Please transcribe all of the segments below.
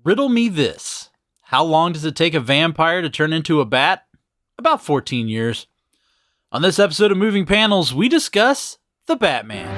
Riddle me this. How long does it take a vampire to turn into a bat? About 14 years. On this episode of Moving Panels, we discuss the Batman.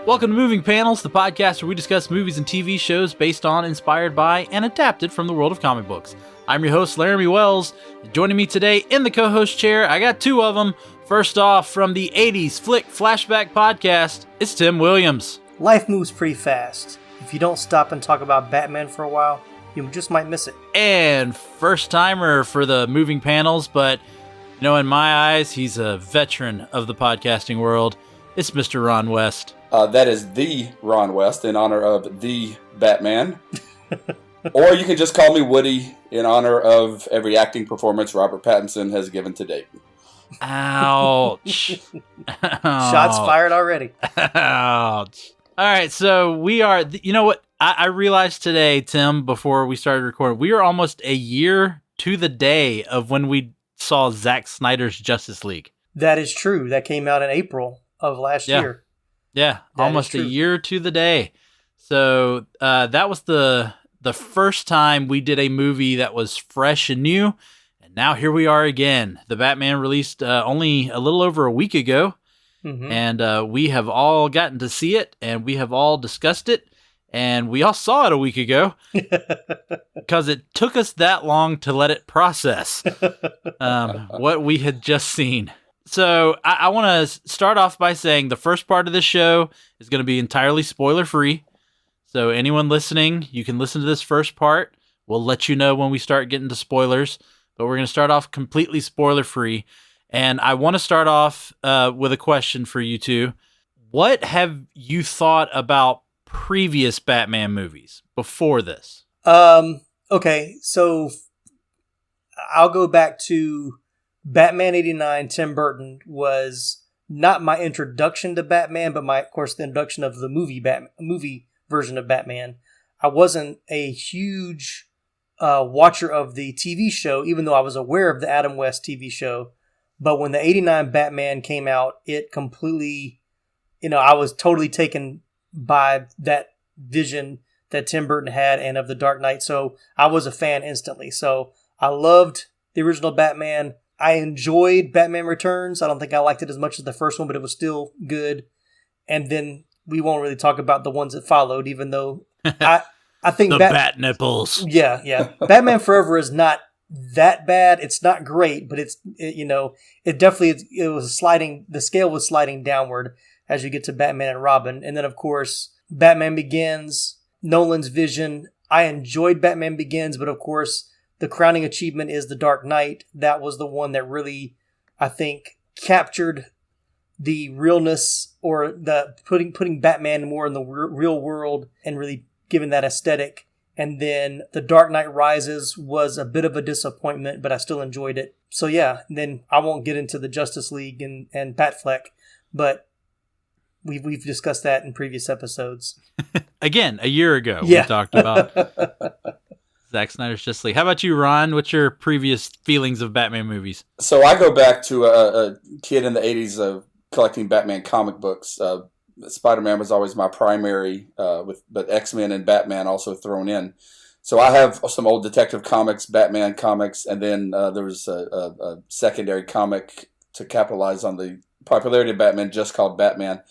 Welcome to Moving Panels, the podcast where we discuss movies and TV shows based on, inspired by, and adapted from the world of comic books. I'm your host, Laramie Wells. Joining me today in the co-host chair, I got two of them. First off, from the 80s Flick Flashback Podcast, it's Tim Williams. Life moves pretty fast. If you don't stop and talk about Batman for a while, you just might miss it. And first timer for the Moving Panels, but in my eyes, he's a veteran of the podcasting world. It's Mr. Ron West. That is the Ron West in honor of the Batman. Or you can just call me Woody in honor of every acting performance Robert Pattinson has given to date. Ouch. Shots fired already. Ouch. All right, so we are, you know what? I realized today, Tim, before we started recording, we are almost a year to the day of when we saw Zack Snyder's Justice League. That is true. That came out in April of last year. Yeah, almost a year to the day. So that was the first time we did a movie that was fresh and new. And now here we are again. The Batman released only a little over a week ago. Mm-hmm. And we have all gotten to see it, and we have all discussed it, and we all saw it a week ago because it took us that long to let it process what we had just seen. So I want to start off by saying the first part of this show is going to be entirely spoiler-free. So anyone listening, you can listen to this first part. We'll let you know when we start getting to spoilers, but we're going to start off completely spoiler-free. And I want to start off with a question for you two. What have you thought about previous Batman movies before this? Okay, so I'll go back to Batman 89. Tim Burton was not my introduction to Batman, but of course, the introduction of the movie version of Batman. I wasn't a huge watcher of the TV show, even though I was aware of the Adam West TV show. But when the 89 Batman came out, it completely, I was totally taken by that vision that Tim Burton had and of the Dark Knight. So I was a fan instantly. So I loved the original Batman. I enjoyed Batman Returns. I don't think I liked it as much as the first one, but it was still good. And then we won't really talk about the ones that followed, even though I think the bat nipples. Yeah. Batman Forever is not that bad. It's not great, but it definitely, it was sliding, the scale was sliding downward as you get to Batman and Robin. And then of course, Batman Begins, Nolan's vision. I enjoyed Batman Begins, but of course the crowning achievement is The Dark Knight. That was the one that really, I think, captured the realness, or the putting Batman more in the real world and really giving that aesthetic. And then The Dark Knight Rises was a bit of a disappointment, but I still enjoyed it. So yeah, then I won't get into the Justice League and Batfleck, but we've discussed that in previous episodes. Again, a year ago, we talked about Zack Snyder's Justice League. How about you, Ron? What's your previous feelings of Batman movies? So I go back to a kid in the 80s of collecting Batman comic books. Spider-Man was always my primary, but X-Men and Batman also thrown in. So I have some old Detective Comics, Batman comics, and then there was a secondary comic to capitalize on the popularity of Batman just called Batman.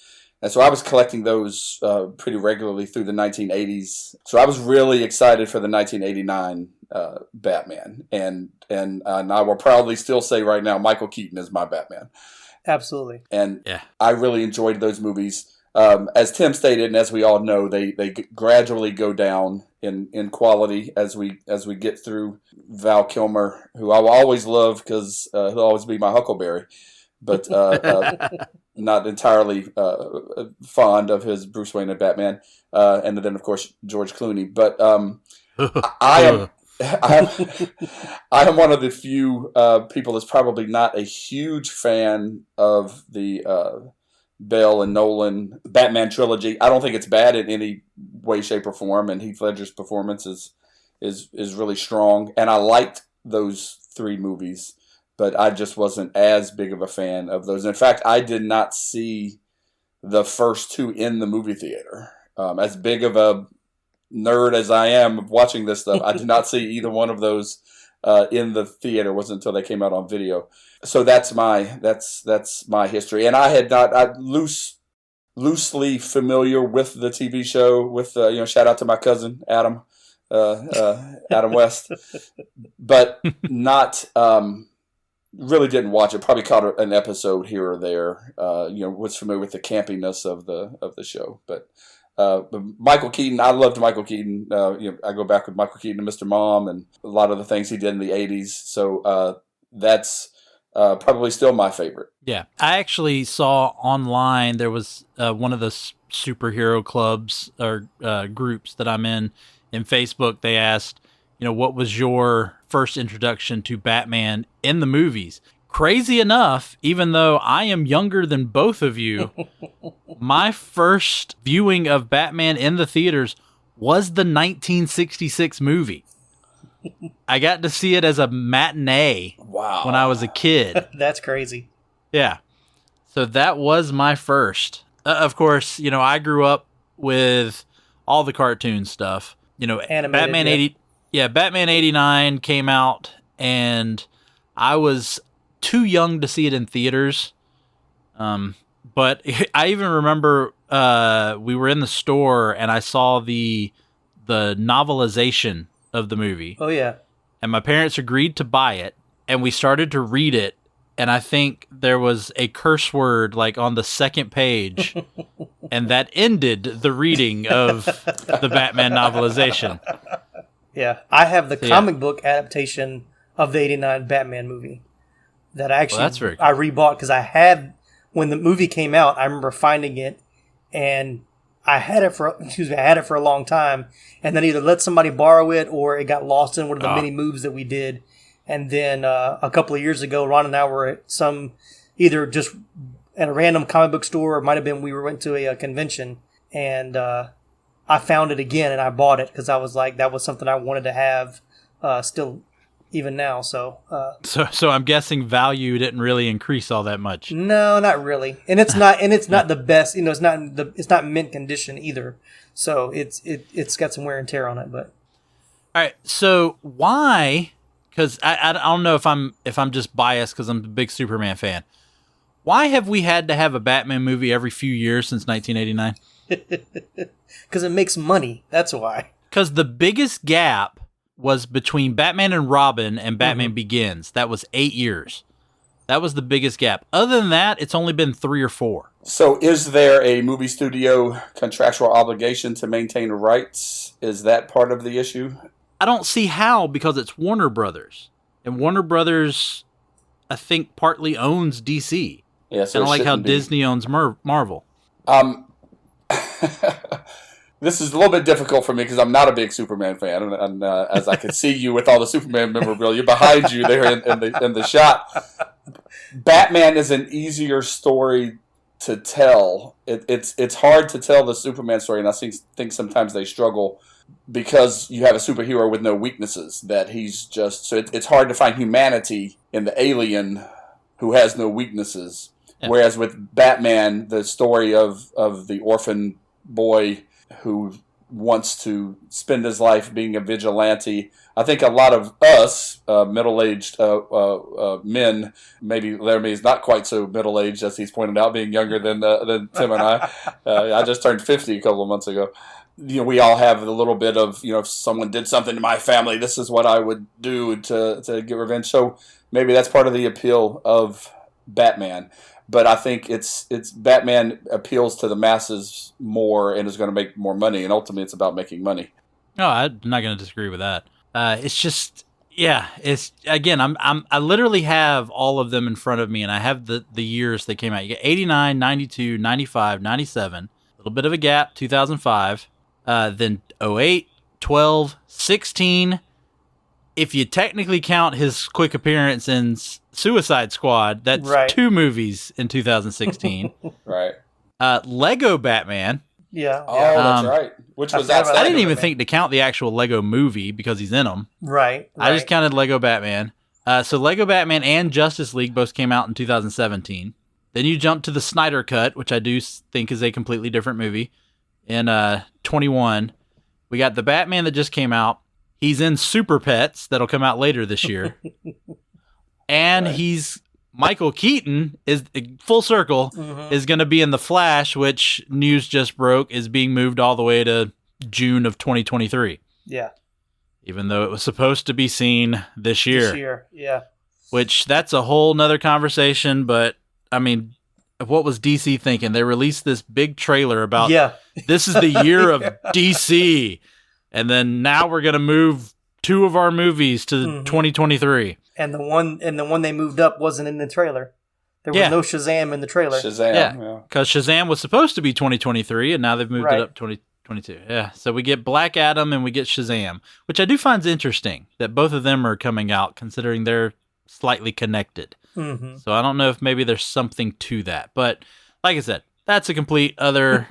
And so I was collecting those pretty regularly through the 1980s. So I was really excited for the 1989 Batman. And I will proudly still say right now, Michael Keaton is my Batman. Absolutely. And I really enjoyed those movies. As Tim stated, and as we all know, they gradually go down in quality as we get through Val Kilmer, who I will always love because he'll always be my Huckleberry, but not entirely fond of his Bruce Wayne and Batman, and then of course George Clooney. But I am one of the few people that's probably not a huge fan of the Bale and Nolan Batman trilogy. I don't think it's bad in any way, shape, or form, and Heath Ledger's performance is really strong. And I liked those three movies, but I just wasn't as big of a fan of those. In fact, I did not see the first two in the movie theater. As big of a nerd as I am of watching this stuff, I did not see either one of those in the theater. It wasn't until they came out on video. So that's my history. And I had not loosely familiar with the TV show. With shout out to my cousin Adam Adam West, but not really didn't watch it. Probably caught an episode here or there. Was familiar with the campiness of the show, but Michael Keaton, I loved Michael Keaton. I go back with Michael Keaton to Mr. Mom and a lot of the things he did in the 80s. So that's probably still my favorite. Yeah. I actually saw online, there was one of the superhero clubs or groups that I'm in Facebook. They asked, what was your first introduction to Batman in the movies? Crazy enough, even though I am younger than both of you, my first viewing of Batman in the theaters was the 1966 movie. I got to see it as a matinee when I was a kid. That's crazy. Yeah. So that was my first. Of course, I grew up with all the cartoon stuff. Animated, Batman 89 came out, and I was too young to see it in theaters. But I even remember we were in the store and I saw the novelization of the movie. Oh yeah. And my parents agreed to buy it, and we started to read it, and I think there was a curse word like on the second page, and that ended the reading of the Batman novelization. Yeah, I have the comic book adaptation of the 89 Batman movie that I actually that's very cool. I rebought because I had, when the movie came out, I remember finding it, and I had it for a long time, and then either let somebody borrow it or it got lost in one of the many moves that we did. And then a couple of years ago, Ron and I were at either just at a random comic book store, or it might have been we went to a convention, and I found it again and I bought it because I was like, that was something I wanted to have still even now. So I'm guessing value didn't really increase all that much. No, not really. And it's not the best, it's not mint condition either. So it's got some wear and tear on it, but all right. So why, cuz I don't know if I'm just biased cuz I'm a big Superman fan. Why have we had to have a Batman movie every few years since 1989? Because it makes money. That's why. Because the biggest gap was between Batman and Robin and Batman Begins. That was 8 years. That was the biggest gap. Other than that, it's only been 3 or 4. So is there a movie studio contractual obligation to maintain the rights? Is that part of the issue? I don't see how, because it's Warner Brothers. And Warner Brothers, I think, partly owns DC. Yeah, so kind of like how Disney owns Marvel. This is a little bit difficult for me because I'm not a big Superman fan, and as I can see you with all the Superman memorabilia behind you there in the shot, Batman is an easier story to tell. It's hard to tell the Superman story, and I think sometimes they struggle because you have a superhero with no weaknesses. That he's just so it's hard to find humanity in the alien who has no weaknesses. Yeah. Whereas with Batman, the story of the orphan boy who wants to spend his life being a vigilante. I think a lot of us, middle-aged men, maybe Laramie is not quite so middle-aged as he's pointed out, being younger than Tim and I. I just turned 50 a couple of months ago. We all have a little bit of, if someone did something to my family, this is what I would do to get revenge. So maybe that's part of the appeal of Batman. But I think it's Batman appeals to the masses more and is going to make more money, and ultimately it's about making money. No, I'm not going to disagree with that. It's just, yeah, it's again, I literally have all of them in front of me, and I have the years they came out. You get 89, 92, 95, 97, a little bit of a gap, 2005, then 08, 12, 16. If you technically count his quick appearance in Suicide Squad, that's right. 2 movies in 2016. Right. Lego Batman. Yeah. Oh, that's right. Which was that? I didn't even think to count the actual Lego movie because he's in them. Right. I just counted Lego Batman. So Lego Batman and Justice League both came out in 2017. Then you jump to the Snyder Cut, which I do think is a completely different movie, in 21. We got the Batman that just came out. He's in Super Pets that'll come out later this year. And he's Michael Keaton is full circle is going to be in The Flash, which news just broke is being moved all the way to June of 2023. Yeah. Even though it was supposed to be seen this year. This year, yeah. Which that's a whole nother conversation, but I mean, what was DC thinking? They released this big trailer about this is the year of DC. And then now we're going to move 2 of our movies to 2023. And the one they moved up wasn't in the trailer. There was no Shazam in the trailer. Shazam, because Shazam was supposed to be 2023, and now they've moved it up 2022. Yeah, so we get Black Adam and we get Shazam, which I do find interesting that both of them are coming out, considering they're slightly connected. Mm-hmm. So I don't know if maybe there's something to that, but like I said, that's a complete other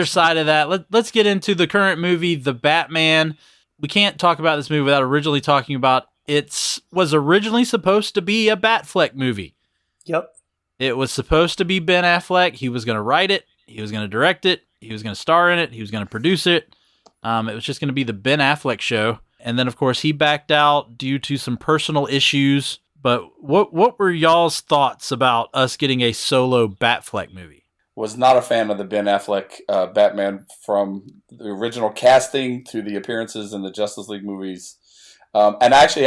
side of that. Let's get into the current movie, The Batman. We can't talk about this movie without originally talking about was originally supposed to be a Batfleck movie. Yep. It was supposed to be Ben Affleck. He was going to write it. He was going to direct it. He was going to star in it. He was going to produce it. It was just going to be the Ben Affleck show. And then, of course, he backed out due to some personal issues. But what were y'all's thoughts about us getting a solo Batfleck movie? Was not a fan of the Ben Affleck Batman from the original casting to the appearances in the Justice League movies. And actually,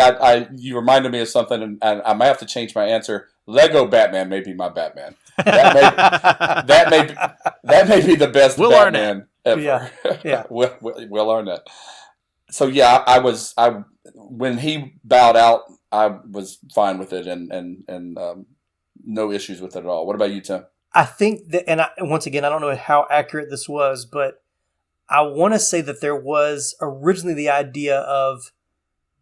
you reminded me of something, and I might have to change my answer. Lego Batman may be my Batman. That may be the best Will Batman ever. Yeah. Will Arnett. So yeah, when he bowed out, I was fine with it, and no issues with it at all. What about you, Tim? I think that, once again, I don't know how accurate this was, but I want to say that there was originally the idea of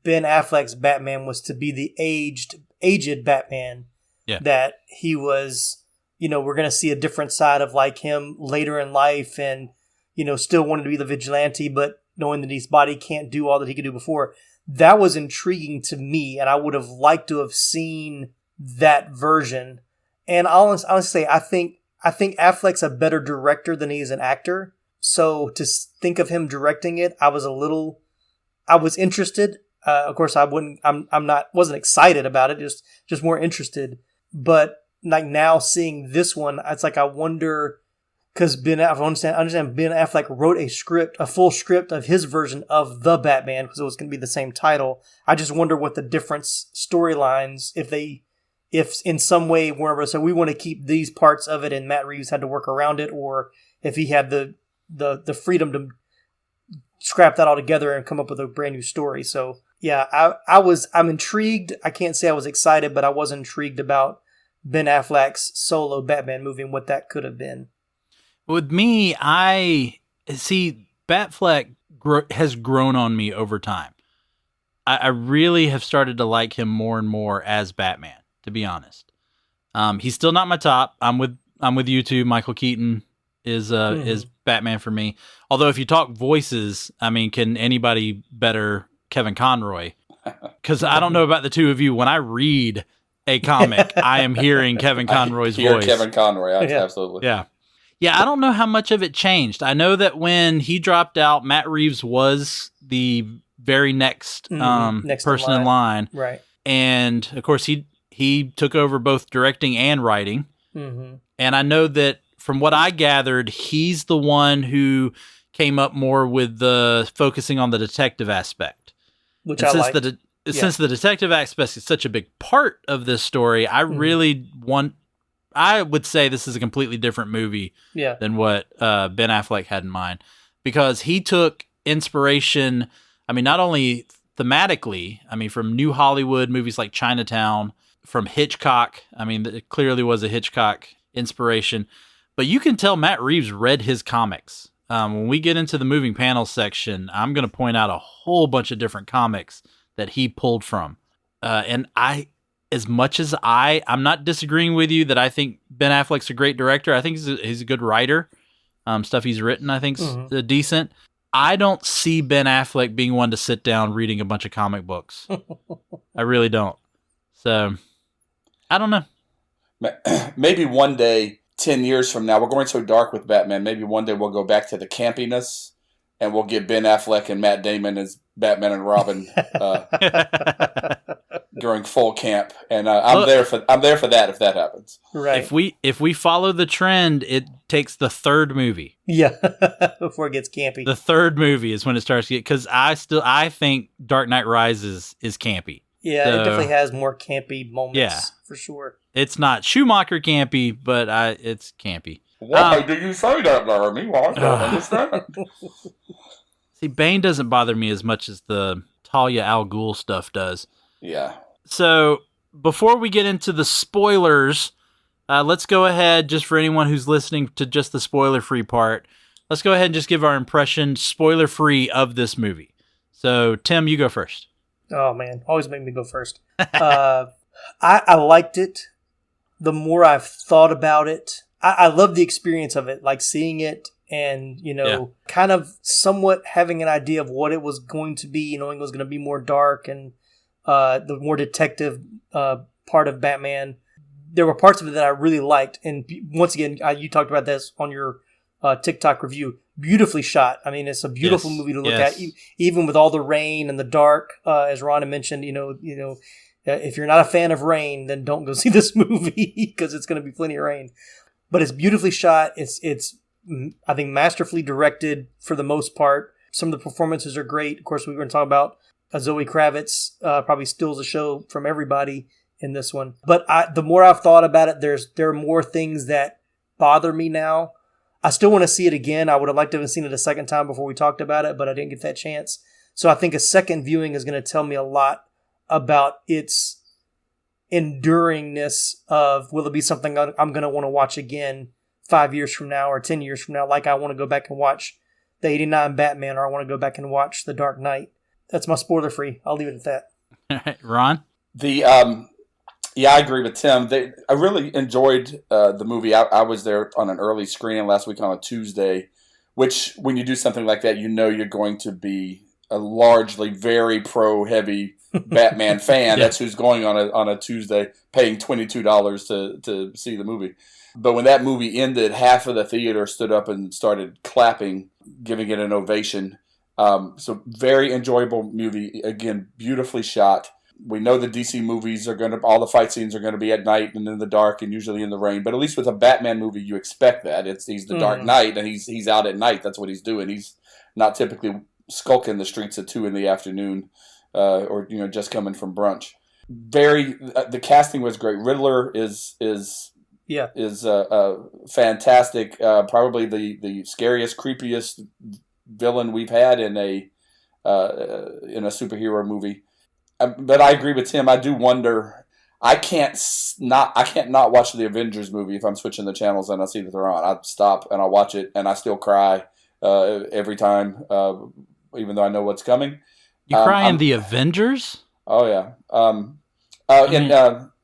Ben Affleck's Batman was to be the aged Batman. Yeah. That he was, we're going to see a different side of like him later in life, and still wanted to be the vigilante, but knowing that his body can't do all that he could do before. That was intriguing to me, and I would have liked to have seen that version. And I'll honestly say, I think Affleck's a better director than he is an actor. So to think of him directing it, I was interested. Of course, wasn't excited about it, just more interested. But like now seeing this one, it's like I wonder, because I understand Ben Affleck wrote a full script of his version of the Batman, because it was going to be the same title. I just wonder what the different storylines, if in some way wherever, so we want to keep these parts of it and Matt Reeves had to work around it, or if he had the freedom to scrap that all together and come up with a brand new story. So yeah, I'm intrigued. I can't say I was excited, but I was intrigued about Ben Affleck's solo Batman movie and what that could have been. With me, I see Batfleck has grown on me over time. I really have started to like him more and more as Batman, to be honest. He's still not my top. I'm with you too. Michael Keaton is Batman for me. Although if you talk voices, I mean, can anybody better Kevin Conroy? Because I don't know about the two of you. When I read a comic, I am hearing Kevin Conroy's voice. Kevin Conroy, absolutely. Yeah. Yeah, I don't know how much of it changed. I know that when he dropped out, Matt Reeves was the very next person in line. Right. And, of course, he took over both directing and writing. Mm-hmm. And I know that from what I gathered, he's the one who came up more with the focusing on the detective aspect. Which and I like. Since the detective aspect is such a big part of this story, I would say this is a completely different movie than what Ben Affleck had in mind, because he took inspiration, I mean, not only thematically, I mean, from New Hollywood movies like Chinatown, from Hitchcock. I mean, it clearly was a Hitchcock inspiration, but you can tell Matt Reeves read his comics. When we get into the moving panel section, I'm going to point out a whole bunch of different comics that he pulled from. And as much as I'm not disagreeing with you that I think Ben Affleck's a great director. I think he's a good writer. Stuff he's written, I think, is decent. I don't see Ben Affleck being one to sit down reading a bunch of comic books. I really don't. So, I don't know. Maybe one day 10 years from now, we're going so dark with Batman. Maybe one day we'll go back to the campiness, and we'll get Ben Affleck and Matt Damon as Batman and Robin during full camp. And I'm there for that if that happens. Right. If we follow the trend, it takes the third movie. Yeah, before it gets campy. The third movie is when it starts to get, because I think Dark Knight Rises is campy. Yeah, So, it definitely has more campy moments. Yeah. For sure. It's not Schumacher campy, but it's campy. Why do you say that, Laramie? Well, I don't understand. See, Bane doesn't bother me as much as the Talia al Ghul stuff does. Yeah. So before we get into the spoilers, let's go ahead, just for anyone who's listening to just the spoiler-free part, let's go ahead and just give our impression spoiler-free of this movie. So, Tim, you go first. Oh, man. Always make me go first. I liked it. The more I've thought about it, I love the experience of it, like seeing it and, kind of somewhat having an idea of what it was going to be, knowing it was going to be more dark and the more detective part of Batman. There were parts of it that I really liked. And once again, you talked about this on your TikTok review. Beautifully shot. I mean, it's a beautiful movie to look at, even with all the rain and the dark. As Ron had mentioned, if you're not a fan of rain, then don't go see this movie because it's going to be plenty of rain. But it's beautifully shot. It's I think masterfully directed for the most part. Some of the performances are great. Of course, we were going to talk about Zoe Kravitz. Probably steals the show from everybody in this one. But the more I've thought about it, there are more things that bother me now. I still want to see it again. I would have liked to have seen it a second time before we talked about it, but I didn't get that chance. So I think a second viewing is going to tell me a lot about its enduringness of, will it be something I'm going to want to watch again 5 years from now or 10 years from now, like I want to go back and watch the 89 Batman, or I want to go back and watch The Dark Knight. That's my spoiler free. I'll leave it at that. All right, Ron? Yeah, I agree with Tim. I really enjoyed the movie. I was there on an early screening last week on a Tuesday, which when you do something like that, you're going to be a largely very pro-heavy Batman fan. Yeah. That's who's going on a Tuesday, paying $22 to see the movie. But when that movie ended, half of the theater stood up and started clapping, giving it an ovation. So very enjoyable movie. Again, beautifully shot. We know the DC movies all the fight scenes are going to be at night and in the dark and usually in the rain. But at least with a Batman movie, you expect that. He's the Dark Knight and he's out at night. That's what he's doing. He's not typically skulking the streets at 2 p.m. Or just coming from brunch. The casting was great. Riddler is fantastic. Probably the scariest, creepiest villain we've had in a superhero movie. But I agree with Tim. I do wonder. I can't not watch the Avengers movie if I'm switching the channels and I see that they're on. I stop and I watch it and I still cry every time, even though I know what's coming. You cry in the Avengers? Oh yeah.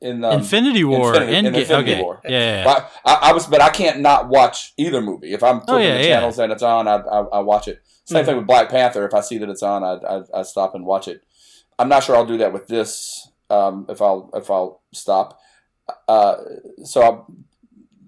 In Infinity War. Infinity War. Yeah. But I can't not watch either movie. If I'm flipping the channels and it's on, I watch it. Same thing with Black Panther. If I see that it's on, I stop and watch it. I'm not sure I'll do that with this. If I'll stop.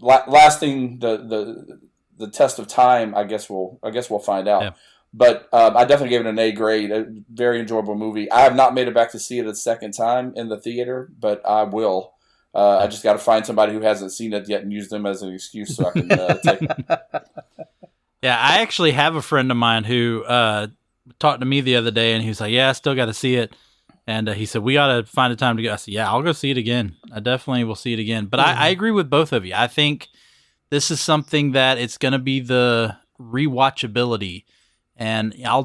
Lasting the test of time. I guess we'll find out. Yeah. But I definitely gave it an A grade. A very enjoyable movie. I have not made it back to see it a second time in the theater, but I will. I just got to find somebody who hasn't seen it yet and use them as an excuse so I can take it. Yeah, I actually have a friend of mine who talked to me the other day, and he was like, "Yeah, I still got to see it." And he said, "We got to find a time to go." I said, "Yeah, I'll go see it again. I definitely will see it again." But I agree with both of you. I think this is something that it's going to be the rewatchability. And I'll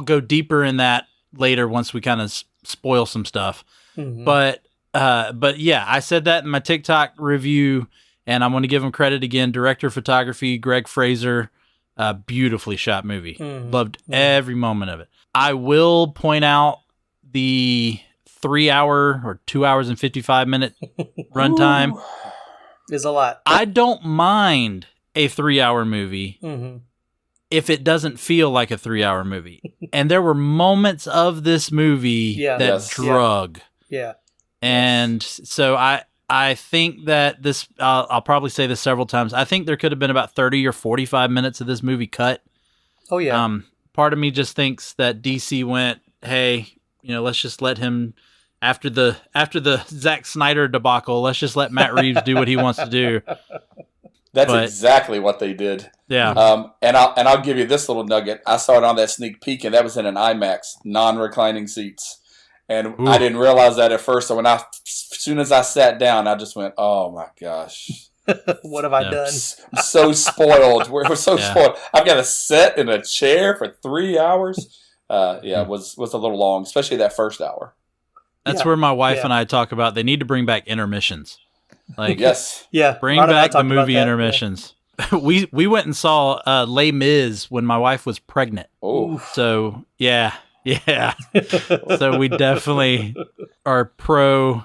go deeper in that later once we kind of spoil some stuff. Mm-hmm. But yeah, I said that in my TikTok review, and I'm going to give him credit again. Director of photography, Greg Fraser, beautifully shot movie. Mm-hmm. Loved every moment of it. I will point out the 3 hour or 2 hours and 55-minute runtime is a lot. I don't mind a 3 hour movie. Mm-hmm. If it doesn't feel like a 3 hour movie. And there were moments of this movie that drug. Yeah. And so I think that this, I'll probably say this several times. I think there could have been about 30 or 45 minutes of this movie cut. Oh yeah. Part of me just thinks that DC went, hey, let's just let him, after the Zack Snyder debacle, let's just let Matt Reeves do what he wants to do. That's exactly what they did. Yeah. And I'll give you this little nugget. I saw it on that sneak peek, and that was in an IMAX, non-reclining seats. And Ooh. I didn't realize that at first. So as soon as I sat down, I just went, "Oh my gosh, what have I done?" I'm so spoiled. We're so spoiled. I've got to sit in a chair for 3 hours. It was a little long, especially that first hour. That's where my wife and I talk about they need to bring back intermissions. Like, yes, bring back the movie intermissions. Yeah. we went and saw Les Mis when my wife was pregnant. Oh, so yeah. So we definitely are pro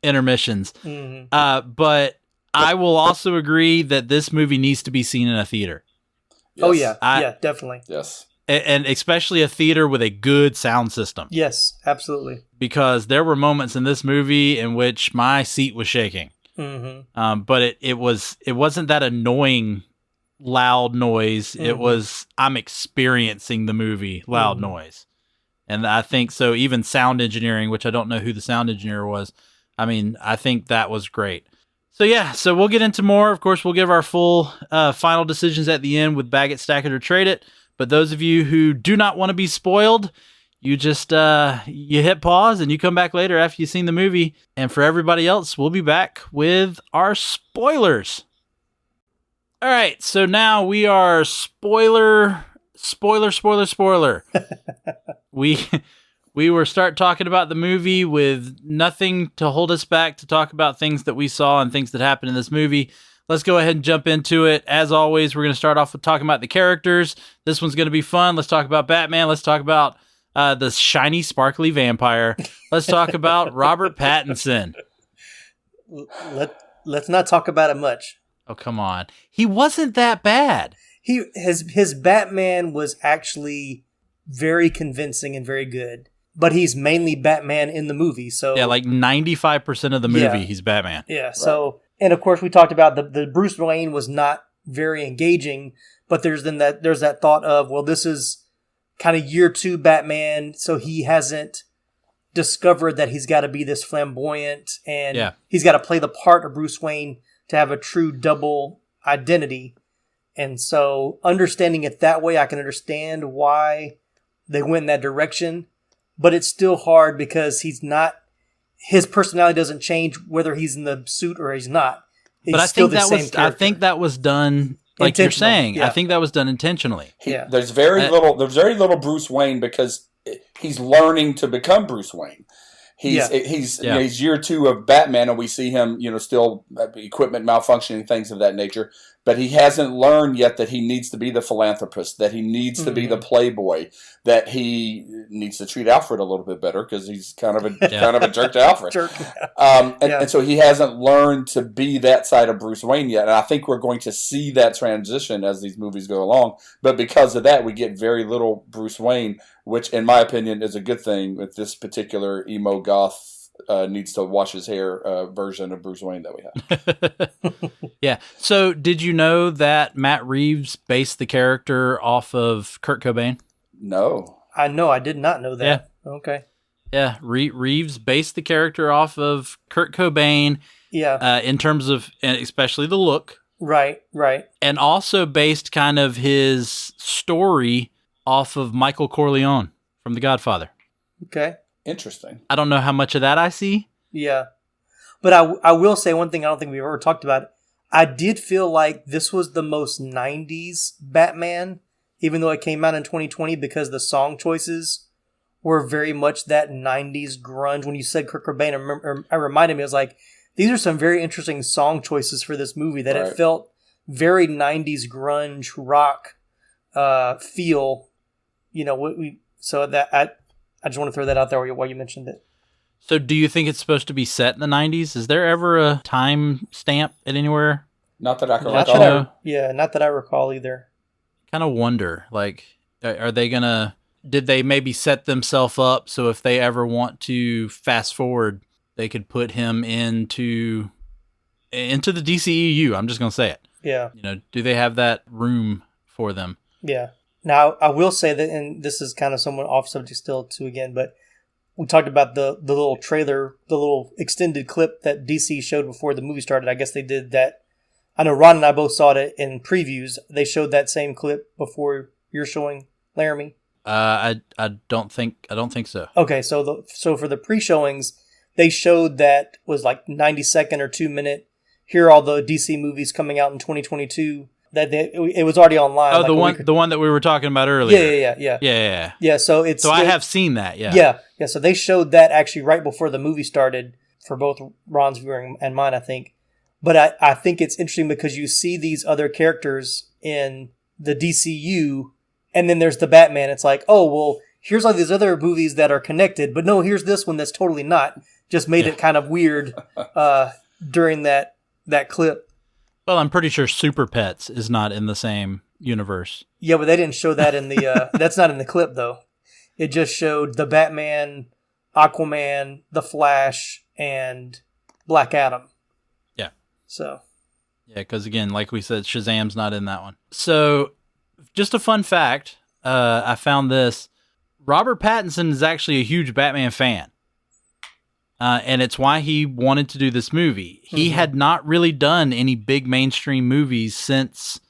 intermissions. Mm-hmm. But I will also agree that this movie needs to be seen in a theater. Yes. Oh yeah, definitely. Yes. And especially a theater with a good sound system. Yes, absolutely. Because there were moments in this movie in which my seat was shaking. Mm-hmm. But it wasn't that annoying loud noise. Mm-hmm. It was, I'm experiencing the movie loud noise. And I think so even sound engineering, which I don't know who the sound engineer was. I mean, I think that was great. So we'll get into more. Of course, we'll give our full final decisions at the end with Bag It, Stack It, or Trade It. But those of you who do not want to be spoiled, you just you hit pause and you come back later after you've seen the movie. And for everybody else, we'll be back with our spoilers. All right, so now we are spoiler. We were start talking about the movie with nothing to hold us back to talk about things that we saw and things that happened in this movie. Let's go ahead and jump into it. As always, we're going to start off with talking about the characters. This one's going to be fun. Let's talk about Batman. Let's talk about the shiny, sparkly vampire. Let's talk about Robert Pattinson. Let's not talk about it much. Oh, come on. He wasn't that bad. His Batman was actually very convincing and very good. But he's mainly Batman in the movie. So yeah, like 95% of the movie, he's Batman. Yeah, right. So... And of course, we talked about the Bruce Wayne was not very engaging, but there's that thought of, well, this is kind of year 2 Batman, so he hasn't discovered that he's got to be this flamboyant and he's got to play the part of Bruce Wayne to have a true double identity. And so understanding it that way, I can understand why they went in that direction, but it's still hard because his personality doesn't change whether he's in the suit or he's not. But I think that was done, like you're saying. Yeah. I think that was done intentionally. There's very little Bruce Wayne because he's learning to become Bruce Wayne. He's year 2 of Batman, and we see him, still equipment malfunctioning, things of that nature. But he hasn't learned yet that he needs to be the philanthropist, that he needs to be the playboy, that he needs to treat Alfred a little bit better because he's kind of a jerk to Alfred. And so he hasn't learned to be that side of Bruce Wayne yet. And I think we're going to see that transition as these movies go along. But because of that, we get very little Bruce Wayne, which, in my opinion, is a good thing with this particular emo goth needs to wash his hair version of Bruce Wayne that we have. Yeah. So did you know that Matt Reeves based the character off of Kurt Cobain? No. I did not know that. Yeah. Okay. Yeah. Reeves based the character off of Kurt Cobain. Yeah. In terms of, especially the look. Right. And also based kind of his story off of Michael Corleone from The Godfather. Okay. Interesting. I don't know how much of that I see. Yeah. But I will say one thing I don't think we've ever talked about. I did feel like this was the most 90s Batman, even though it came out in 2020, because the song choices were very much that 90s grunge. When you said Kurt Cobain, I reminded me, I was like, these are some very interesting song choices for this movie that it felt very 90s grunge rock feel. So that I just want to throw that out there while you mentioned it. So do you think it's supposed to be set in the 90s? Is there ever a time stamp at anywhere? Not that I can recall. Not that I recall either. Kind of wonder, like, are they going to... Did they maybe set themselves up so if they ever want to fast forward, they could put him into the DCEU. I'm just gonna say it. Yeah. Do they have that room for them? Yeah. Now, I will say that, and this is kind of somewhat off subject still too again, but we talked about the little trailer, the little extended clip that DC showed before the movie started. I guess they did that. I know Ron and I both saw it in previews. They showed that same clip before you're showing, Laramie. I don't think so. Okay, so for the pre-showings, they showed that was like 90-second or 2-minute. Here are all the DC movies coming out in 2022. It was already online. Oh, the one that we were talking about earlier. Yeah. Yeah. So I have seen that. Yeah. Yeah. So they showed that actually right before the movie started for both Ron's viewing and mine, I think. But I think it's interesting because you see these other characters in the DCU, and then there's the Batman. It's like, oh well, here's all these other movies that are connected, but no, here's this one that's totally not. Just made it kind of weird during that clip. Well, I'm pretty sure Super Pets is not in the same universe. Yeah, but they didn't show that in the... that's not in the clip, though. It just showed the Batman, Aquaman, the Flash, and Black Adam. Yeah. So... Yeah, because again, like we said, Shazam's not in that one. So, just a fun fact, I found this. Robert Pattinson is actually a huge Batman fan. And it's why he wanted to do this movie. He had not really done any big mainstream movies since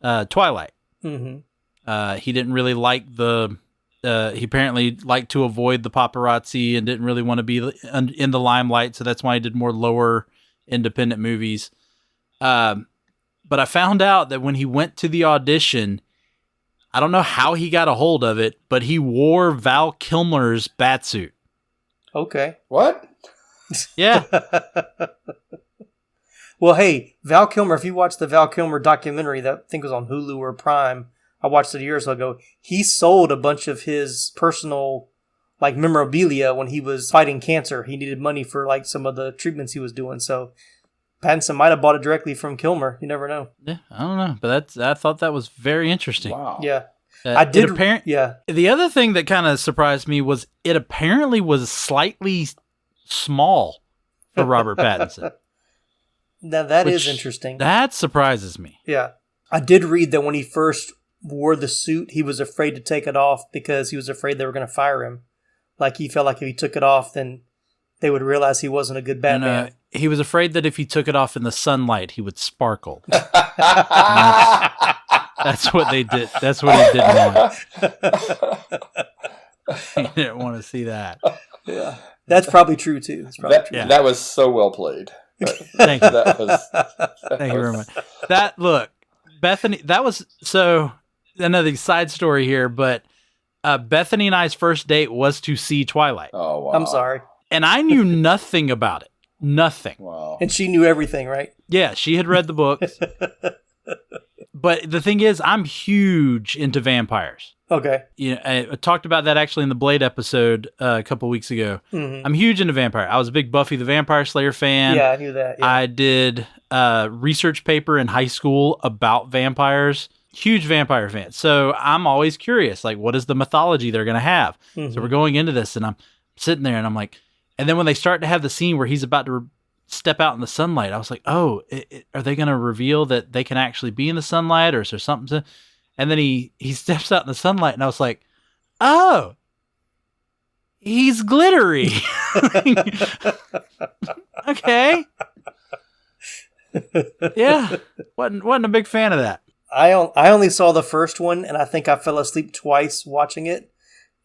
Twilight. Mm-hmm. He didn't really like he apparently liked to avoid the paparazzi and didn't really want to be in the limelight, so that's why he did more lower independent movies. But I found out that when he went to the audition, I don't know how he got a hold of it, but he wore Val Kilmer's batsuit. Okay. What? Yeah. Well, hey, Val Kilmer, if you watch the Val Kilmer documentary that I think was on Hulu or Prime, I watched it years ago, he sold a bunch of his personal memorabilia when he was fighting cancer. He needed money for some of the treatments he was doing. So Pattinson might have bought it directly from Kilmer. You never know. Yeah, I don't know. But I thought that was very interesting. Wow. Yeah. I did. Yeah. The other thing that kind of surprised me was it apparently was slightly small for Robert Pattinson. Now that is interesting. That surprises me. Yeah. I did read that when he first wore the suit, he was afraid to take it off because he was afraid they were going to fire him. He felt like if he took it off, then they would realize he wasn't a good Batman. He was afraid that if he took it off in the sunlight, he would sparkle. That's what they did. That's what he didn't want. He didn't want to see that. Yeah, that's probably true too. That was so well played. Thank you. Thank you very much. Look, Bethany. That was so another side story here, but Bethany and I's first date was to see Twilight. Oh wow! I'm sorry. And I knew nothing about it. Nothing. Wow. And she knew everything, right? Yeah, she had read the books. But the thing is, I'm huge into vampires. Okay. I talked about that actually in the Blade episode a couple weeks ago. Mm-hmm. I'm huge into vampire. I was a big Buffy the Vampire Slayer fan. Yeah, I knew that. Yeah. I did a research paper in high school about vampires. Huge vampire fan. So I'm always curious, what is the mythology they're going to have? Mm-hmm. So we're going into this, and I'm sitting there, and I'm like, and then when they start to have the scene where he's about to step out in the sunlight, I was like, oh, are they going to reveal that they can actually be in the sunlight, or is there something to... And then he steps out in the sunlight, and I was like, oh, he's glittery. Okay. Yeah. Wasn't a big fan of that. I only saw the first one, and I think I fell asleep twice watching it.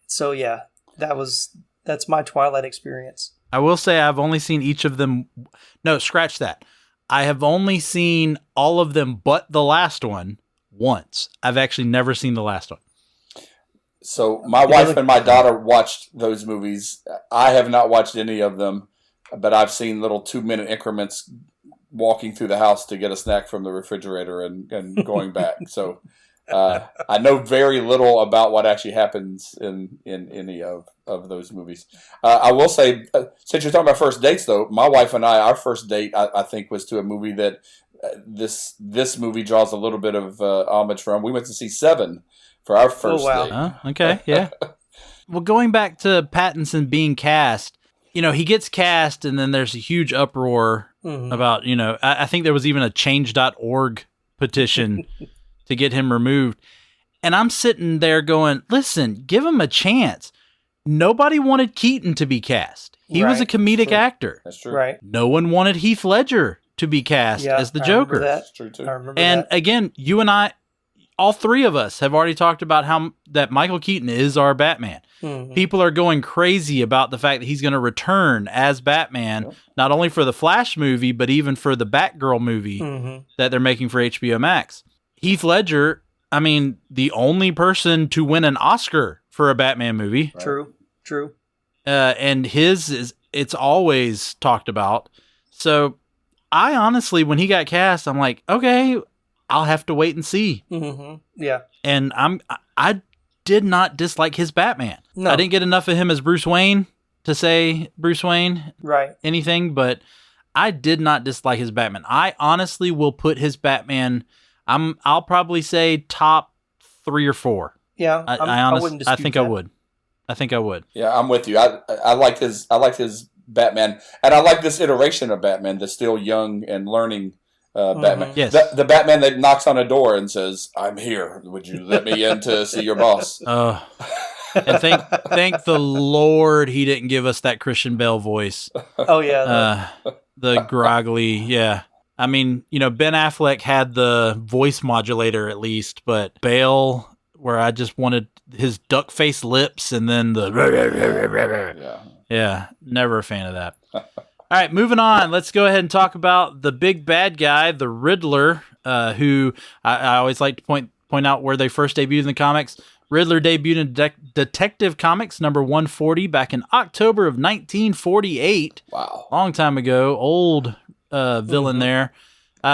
So yeah, that's my Twilight experience. I will say I've only seen each of them. No, scratch that. I have only seen all of them but the last one once. I've actually never seen the last one. So my wife and my daughter watched those movies. I have not watched any of them, but I've seen little 2-minute increments walking through the house to get a snack from the refrigerator and going back. So I know very little about what actually happens in any of those movies. I will say, since you're talking about first dates, though, my wife and I, our first date, I think, was to a movie that this movie draws a little bit of homage from. We went to see Seven for our first date. Okay, yeah. Well, going back to Pattinson being cast, he gets cast, and then there's a huge uproar about, I think there was even a change.org petition to get him removed. And I'm sitting there going, listen, give him a chance. Nobody wanted Keaton to be cast. He was a comedic actor. That's true. Right. No one wanted Heath Ledger to be cast as the Joker. That's true too. I remember And that. again, you and I, all three of us have already talked about how that Michael Keaton is our Batman. People are going crazy about the fact that he's going to return as Batman, not only for the Flash movie, but even for the Batgirl movie that they're making for HBO Max. Heath Ledger, I mean, the only person to win an Oscar for a Batman movie. Right. True. And it's always talked about. So I honestly, when he got cast, I'm like, okay, I'll have to wait and see. Yeah. And I did not dislike his Batman. No. I didn't get enough of him as Bruce Wayne to say Bruce Wayne anything, but I did not dislike his Batman. I honestly will put his Batman, I'll probably say top 3 or 4. Yeah. I wouldn't dispute I think that. I think I would. Yeah, I'm with you. I like his Batman, and I like this iteration of Batman, the still young and learning Batman. Yes. The Batman that knocks on a door and says, "I'm here. Would you let me in to see your boss?" And thank the Lord he didn't give us that Christian Bale voice. Oh yeah. The groggly, yeah. I mean, Ben Affleck had the voice modulator at least, but Bale, where I just wanted his duck face lips and then the yeah, never a fan of that. All right, moving on. Let's go ahead and talk about the big bad guy, the Riddler, who I always like to point out where they first debuted in the comics. Riddler debuted in Detective Comics number 140 back in October of 1948. Wow. Long time ago. Old villain there.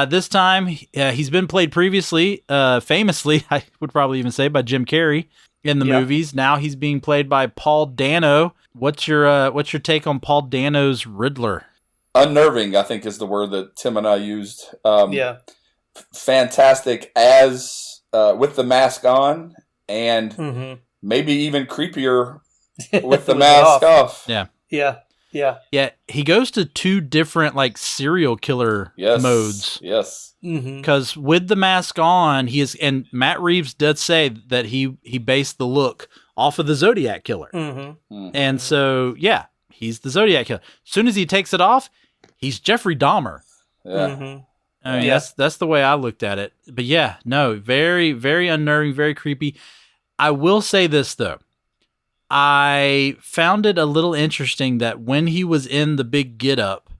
This time, he's been played previously, famously, I would probably even say, by Jim Carrey in the movies. Now he's being played by Paul Dano. What's your take on Paul Dano's Riddler? Unnerving, I think, is the word that Tim and I used. Yeah. Fantastic as with the mask on, and maybe even creepier with the mask off. Yeah. Yeah. Yeah. Yeah, he goes to 2 different serial killer modes. Yes. Because with the mask on, and Matt Reeves did say that he based the look off of the Zodiac Killer. And so, yeah, he's the Zodiac Killer. As soon as he takes it off, he's Jeffrey Dahmer. Yeah. I mean, that's the way I looked at it. But yeah, no, very, very unnerving, very creepy. I will say this, though. I found it a little interesting that when he was in the big get-up,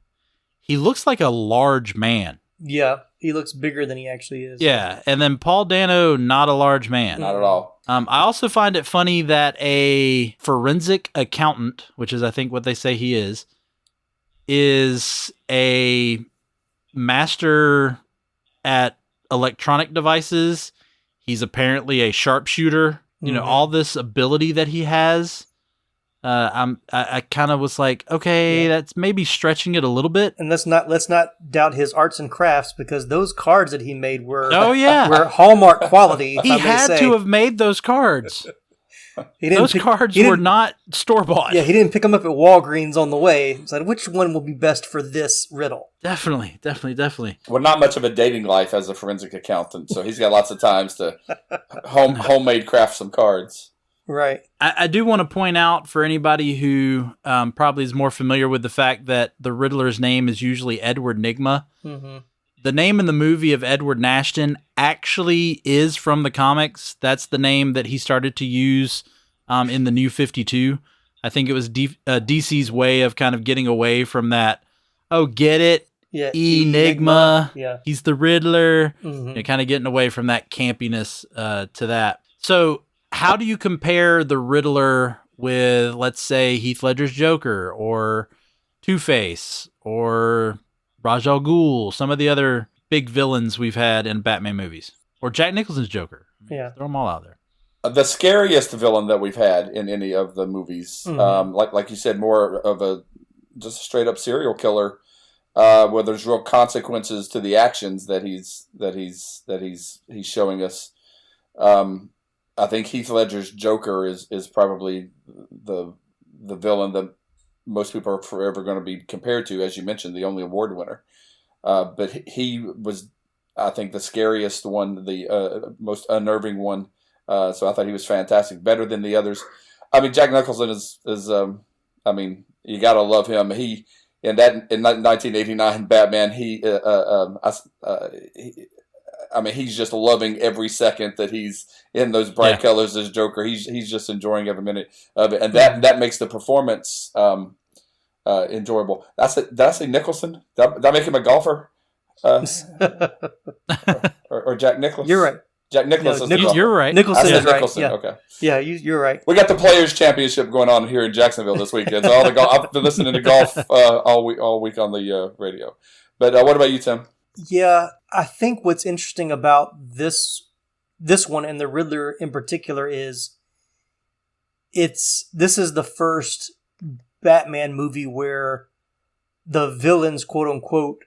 he looks like a large man. Yeah, he looks bigger than he actually is. Yeah, and then Paul Dano, not a large man. Not at all. I also find it funny that a forensic accountant, which is I think what they say he is a master at electronic devices. He's apparently a sharpshooter. All this ability that he has. I kind of was like, okay, that's maybe stretching it a little bit. And let's not doubt his arts and crafts, because those cards that he made were were Hallmark quality. He had to have made those cards. Those cards were not store-bought. Yeah, he didn't pick them up at Walgreens on the way. He said, which one will be best for this riddle? Definitely. Well, not much of a dating life as a forensic accountant, so he's got lots of times to homemade craft some cards. Right. I do want to point out for anybody who probably is more familiar with the fact that the Riddler's name is usually Edward Nygma. The name in the movie of Edward Nashton actually is from the comics. That's the name that he started to use in the New 52. I think it was DC's way of kind of getting away from that, get it? Yeah, Enigma. Yeah. He's the Riddler. Kind of getting away from that campiness to that. So how do you compare the Riddler with, let's say, Heath Ledger's Joker or Two-Face or Ra's al Ghul, some of the other big villains we've had in Batman movies, or Jack Nicholson's Joker? Yeah, throw them all out there. The scariest villain that we've had in any of the movies, like you said, more of just a straight up serial killer, where there's real consequences to the actions that he's showing us. I think Heath Ledger's Joker is probably the villain most people are forever going to be compared to, as you mentioned, the only award winner. But he was, I think, the scariest one, the most unnerving one. So I thought he was fantastic, better than the others. I mean, Jack Nicholson is I mean, you got to love him. He in 1989 Batman, I mean, he's just loving every second that he's in those bright colors as Joker. He's just enjoying every minute of it, and that makes the performance enjoyable. Did I say Nicholson? Did I make him a golfer? Or Jack Nicholson? You're right. Jack Nicholson. No, You're right. Nicholson is right. Nicholson. Yeah. Okay. Yeah, you're right. We got the Players Championship going on here in Jacksonville this weekend. So I've been listening to golf all week on the radio. But what about you, Tim? Yeah, I think what's interesting about this one and the Riddler in particular is this is the first Batman movie where the villains, quote unquote,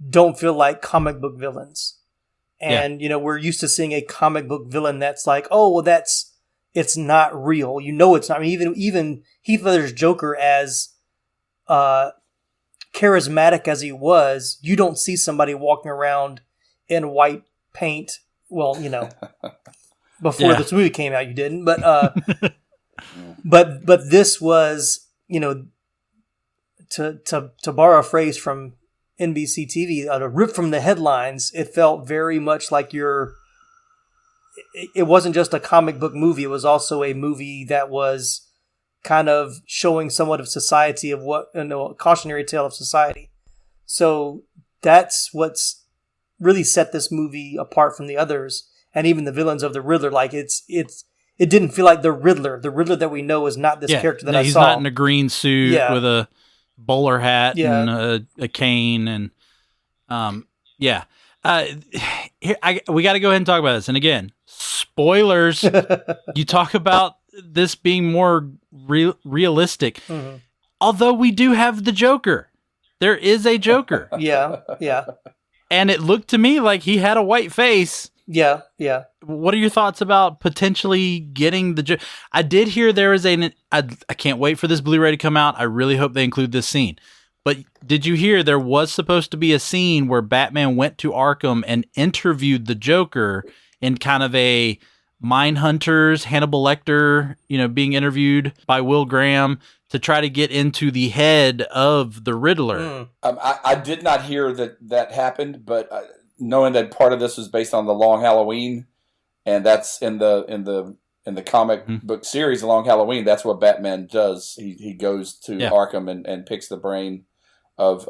don't feel like comic book villains. And, we're used to seeing a comic book villain that's like, oh, well, it's not real. It's not. I mean, even Heath Ledger's Joker, as charismatic as he was, you don't see somebody walking around in white paint. Well, before this movie came out, you didn't. But but this was, to borrow a phrase from NBC TV, ripped from the headlines, it felt very much like it wasn't just a comic book movie. It was also a movie that was kind of showing somewhat of society, of a cautionary tale of society. So that's what's really set this movie apart from the others, and even the villains of the Riddler. Like it didn't feel like the Riddler. The Riddler that we know is not this character that I saw. He's not in a green suit with a bowler hat and a cane, and here we got to go ahead and talk about this. And again, spoilers. You talk about this being more realistic. Mm-hmm. Although we do have the Joker. There is a Joker. Yeah. And it looked to me like he had a white face. Yeah. What are your thoughts about potentially getting the Joker? I did hear there is I can't wait for this Blu-ray to come out. I really hope they include this scene. But did you hear there was supposed to be a scene where Batman went to Arkham and interviewed the Joker in kind of a Mindhunters, Hannibal Lecter, being interviewed by Will Graham to try to get into the head of the Riddler. I did not hear that happened, but knowing that part of this was based on the Long Halloween, and that's in the comic book series, The Long Halloween, that's what Batman does. He goes to Arkham and picks the brain of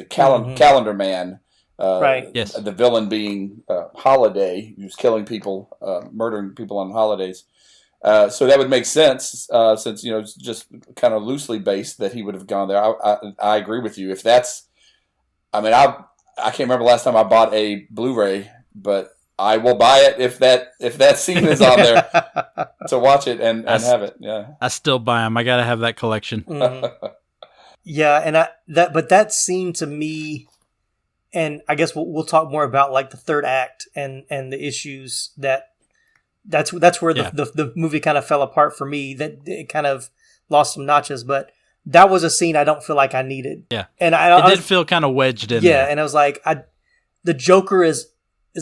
Calendar Man. Right. Yes. The villain being Holiday, who's killing people, murdering people on holidays. So that would make sense, since it's just kind of loosely based that he would have gone there. I agree with you. If that's, I can't remember last time I bought a Blu-ray, but I will buy it if that scene is on there to watch it and have it. Yeah, I still buy them. I gotta have that collection. Mm-hmm. Yeah, and but that scene to me, and I guess we'll talk more about like the third act and the issues that's where the movie kind of fell apart for me. That it kind of lost some notches, but that was a scene I don't feel like I needed. Yeah, and it did feel kind of wedged in. Yeah, there. and I was like, the Joker is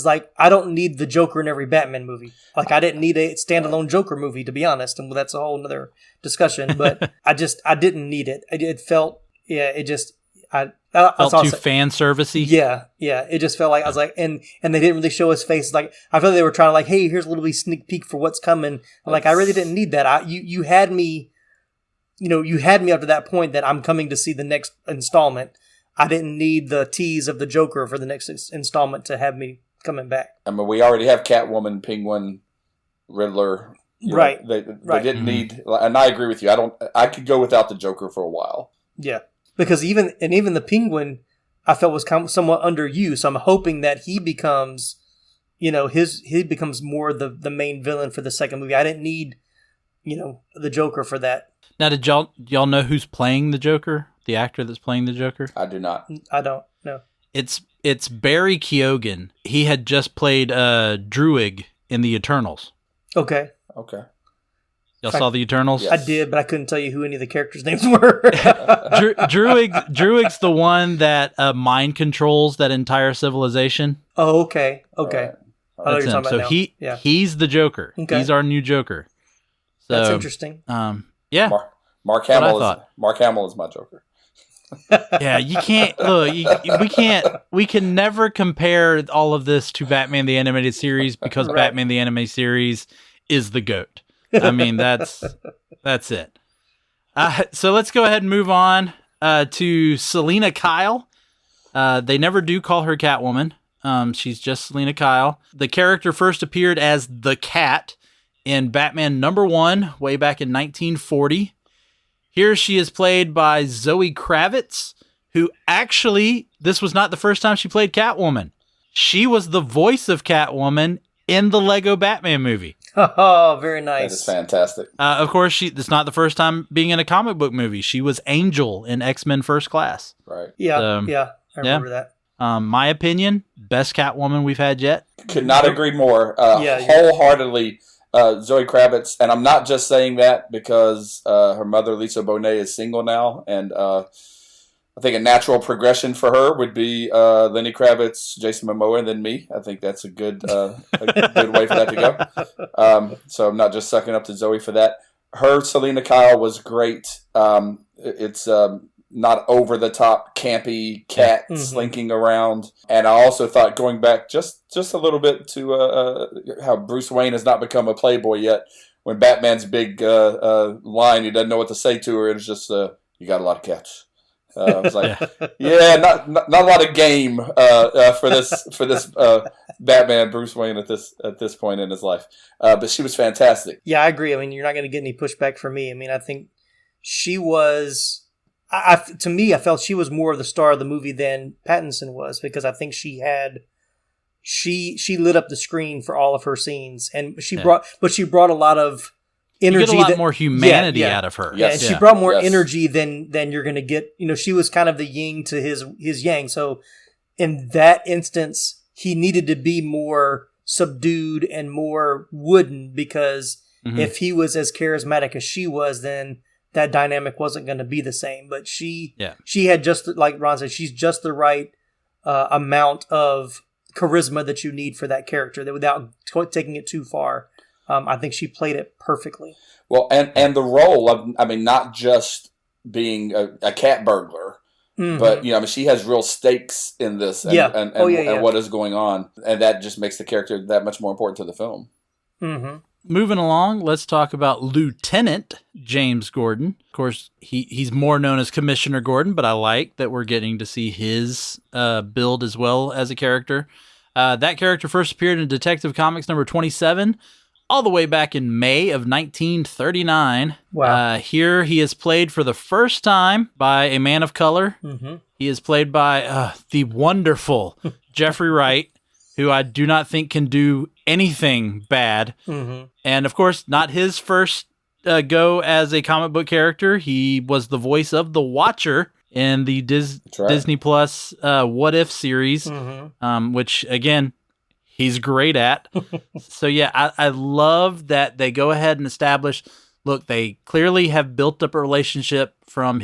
like, I don't need the Joker in every Batman movie. Like, I didn't need a standalone Joker movie, to be honest, and that's a whole other discussion. But I didn't need it. It felt, felt too fan servicey. Yeah. It just felt like I was like, and they didn't really show his face. Like, I felt like they were trying to like, hey, here's a little bit sneak peek for what's coming. I'm like, I really didn't need that. You had me, you had me up to that point that I'm coming to see the next installment. I didn't need the tease of the Joker for the next installment to have me coming back. We already have Catwoman, Penguin, Riddler. Right. They didn't need, and I agree with you. I could go without the Joker for a while. Yeah. Because even the Penguin, I felt was somewhat underused. So I'm hoping that he becomes, he becomes more the main villain for the second movie. I didn't need, the Joker for that. Now, did y'all know who's playing the Joker? The actor that's playing the Joker? I do not. I don't know. It's Barry Keoghan. He had just played Druig in the Eternals. Okay. Y'all saw the Eternals? Yeah. I did, but I couldn't tell you who any of the characters' names were. Druig's the one that mind controls that entire civilization. Oh, okay. Okay. All I know right. what you're That's him. talking So about now. he's the Joker. Okay. He's our new Joker. So, That's interesting. Yeah. Mark What I Hamill thought. Mark Hamill is my Joker. Yeah, you can't look. We can never compare all of this to Batman the Animated Series because Right. Batman the Animated Series is the GOAT. I mean, that's it. So let's go ahead and move on to Selena Kyle. They never do call her Catwoman. She's just Selena Kyle. The character first appeared as the Cat in Batman #1 way back in 1940. Here she is played by Zoe Kravitz, who actually, this was not the first time she played Catwoman. She was the voice of Catwoman in the Lego Batman movie. Oh, very That nice. is fantastic. Of course, it's not the first time being in a comic book movie. She was Angel in X-Men First Class. Right. Yeah, yeah. I remember that. My opinion, best Catwoman we've had yet. Could not agree more. Yeah, Wholeheartedly, Zoe Kravitz, and I'm not just saying that because her mother, Lisa Bonet, is single now, and I think a natural progression for her would be Lenny Kravitz, Jason Momoa, and then me. I think that's a good way for that to go. So I'm not just sucking up to Zoe for that. Her Selena Kyle was great. It's not over the top, campy cat slinking around. And I also thought, going back just a little bit to how Bruce Wayne has not become a playboy yet. When Batman's big line, he doesn't know what to say to her, and it's just, "You got a lot of cats." I was like, yeah, not a lot of game for this Batman Bruce Wayne at this point in his life. But she was fantastic. Yeah, I agree. I mean, you're not going to get any pushback from me. I mean, I think she was. To me, I felt she was more of the star of the movie than Pattinson was, because I think she lit up the screen for all of her scenes, and she brought a lot of energy. You get a lot more humanity out of her. Yeah, and she brought more energy than you're going to get. You know, she was kind of the yin to his yang. So in that instance, he needed to be more subdued and more wooden, because if he was as charismatic as she was, then that dynamic wasn't going to be the same. But she had just, like Ron said, she's just the right amount of charisma that you need for that character, that without taking it too far. I think she played it perfectly. Well, and the role of, I mean, not just being a cat burglar, but she has real stakes in this, and what is going on, and that just makes the character that much more important to the film. Mm-hmm. Moving along, let's talk about Lieutenant James Gordon. Of course, he's more known as Commissioner Gordon, but I like that we're getting to see his build as well as a character. That character first appeared in Detective Comics number 27, all the way back in May of 1939. Wow. Here he is played for the first time by a man of color. Mm-hmm. He is played by the wonderful Jeffrey Wright, who I do not think can do anything bad. Mm-hmm. And of course, not his first go as a comic book character. He was the voice of the Watcher in the Disney Plus What If series, which again, he's great at. So yeah, I love that they go ahead and establish, look, they clearly have built up a relationship from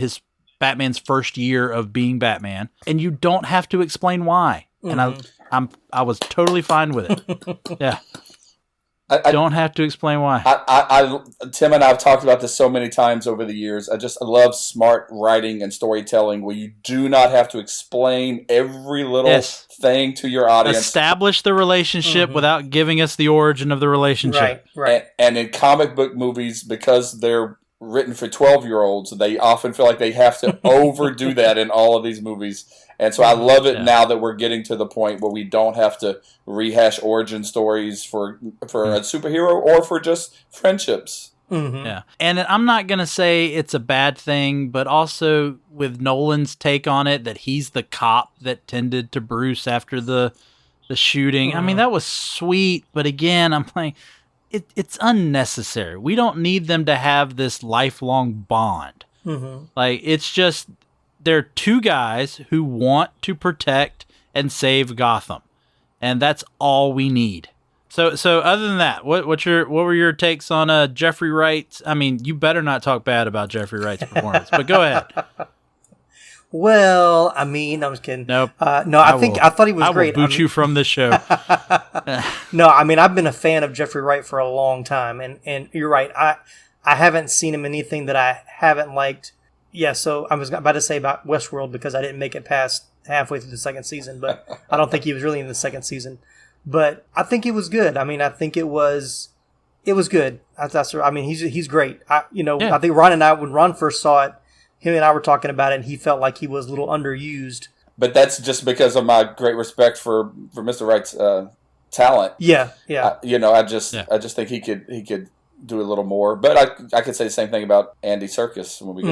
Batman's first year of being Batman, and you don't have to explain why. And I was totally fine with it. Yeah. I don't have to explain why. Tim and I have talked about this so many times over the years. I love smart writing and storytelling where you do not have to explain every little thing to your audience. Establish the relationship without giving us the origin of the relationship. Right. And in comic book movies, because they're written for 12-year-olds, they often feel like they have to overdo that in all of these movies. And so I love it now that we're getting to the point where we don't have to rehash origin stories for a superhero or for just friendships. Mm-hmm. Yeah. And I'm not going to say it's a bad thing, but also with Nolan's take on it, that he's the cop that tended to Bruce after the shooting. I mean, that was sweet, but again, I'm like, it's unnecessary. We don't need them to have this lifelong bond. Like, it's just, they're two guys who want to protect and save Gotham. And that's all we need. So other than that, what were your takes on Jeffrey Wright? I mean, you better not talk bad about Jeffrey Wright's performance, but go ahead. Well, I mean, I'm just kidding. Nope. No, I thought he was great. I will boot you from this show. No, I mean, I've been a fan of Jeffrey Wright for a long time, and you're right. I haven't seen him in anything that I haven't liked. Yeah, so I was about to say about Westworld because I didn't make it past halfway through the second season, but I don't think he was really in the second season. But I think it was good. I mean, I think it was good. I mean, he's great. I think Ron and I, when Ron first saw it, him and I were talking about it, and he felt like he was a little underused. But that's just because of my great respect for Mr. Wright's talent. Yeah. I just think he could do a little more. But I could say the same thing about Andy Serkis when we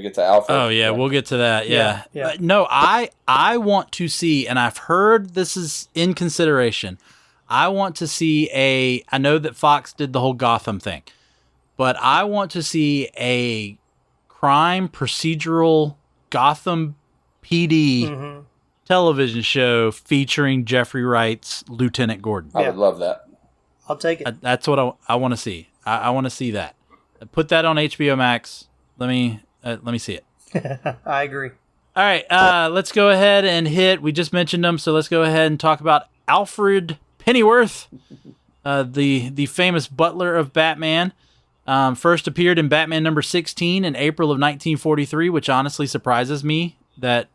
get to Alfred. Oh yeah, we'll get to that. Yeah. But no, I want to see, and I've heard this is in consideration. I want to see I know that Fox did the whole Gotham thing, but I want to see a crime procedural Gotham PD television show featuring Jeffrey Wright's Lieutenant Gordon. I would love that. I'll take it. That's what I want to see. I want to see that. Put that on HBO Max. Let me see it. I agree. All right, let's go ahead and we just mentioned him, so let's go ahead and talk about Alfred Pennyworth, the famous butler of Batman. First appeared in Batman number 16 in April of 1943, which honestly surprises me that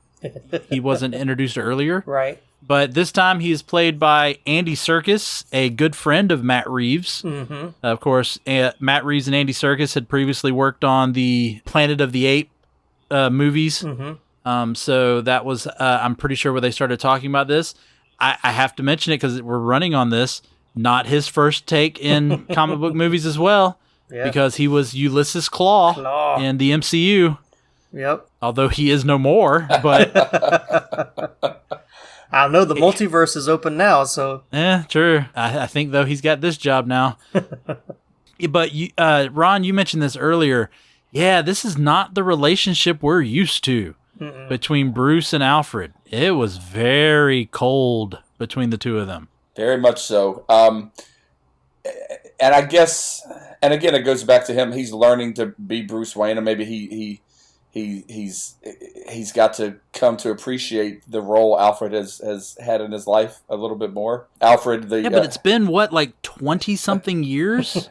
he wasn't introduced earlier. Right. But this time he is played by Andy Serkis, a good friend of Matt Reeves. Mm-hmm. Of course, Matt Reeves and Andy Serkis had previously worked on the Planet of the Apes movies. Mm-hmm. So that was, I'm pretty sure, where they started talking about this. I have to mention it because we're running on this. Not his first take in comic book movies as well, because he was Ulysses Klaue in the MCU. Yep. Although he is no more, but... I don't know. The multiverse is open now, so... True. I think, though, he's got this job now. But, Ron, you mentioned this earlier. Yeah, this is not the relationship we're used to between Bruce and Alfred. It was very cold between the two of them. Very much so. And I guess... And again, it goes back to him. He's learning to be Bruce Wayne, and maybe he's got to come to appreciate the role Alfred has had in his life a little bit more. Alfred, but it's been what, like 20-something years?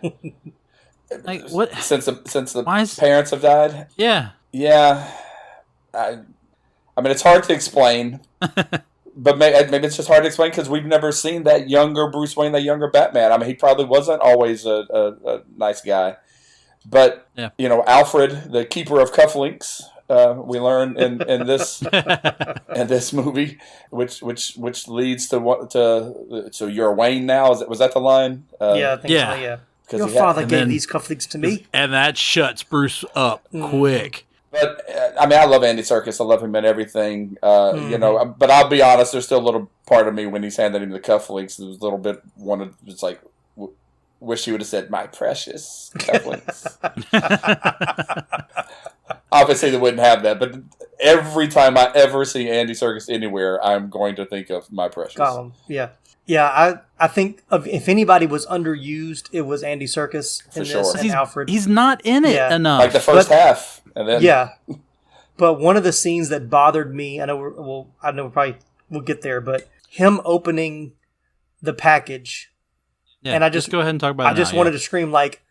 Like what? Since the parents have died. Yeah. I mean, it's hard to explain, but maybe it's just hard to explain because we've never seen that younger Bruce Wayne, that younger Batman. I mean, he probably wasn't always a nice guy. But, Alfred, the keeper of cufflinks, we learn in this in this movie, which leads to so you're a Wayne now? Was that the line? I think so, yeah. Your father gave these cufflinks to me. And that shuts Bruce up quick. But, I mean, I love Andy Serkis. I love him in everything, but I'll be honest, there's still a little part of me when he's handing him the cufflinks that was a little bit it's like... Wish he would have said, "My precious cufflinks." Obviously, they wouldn't have that. But every time I ever see Andy Serkis anywhere, I'm going to think of My Precious. Gollum. Yeah. I think if anybody was underused, it was Andy Serkis in this and Alfred. He's not in it enough. Like the first half, and then But one of the scenes that bothered me, I know we'll get there, but him opening the package. Yeah, and I just go ahead and talk about it. I just wanted to scream like,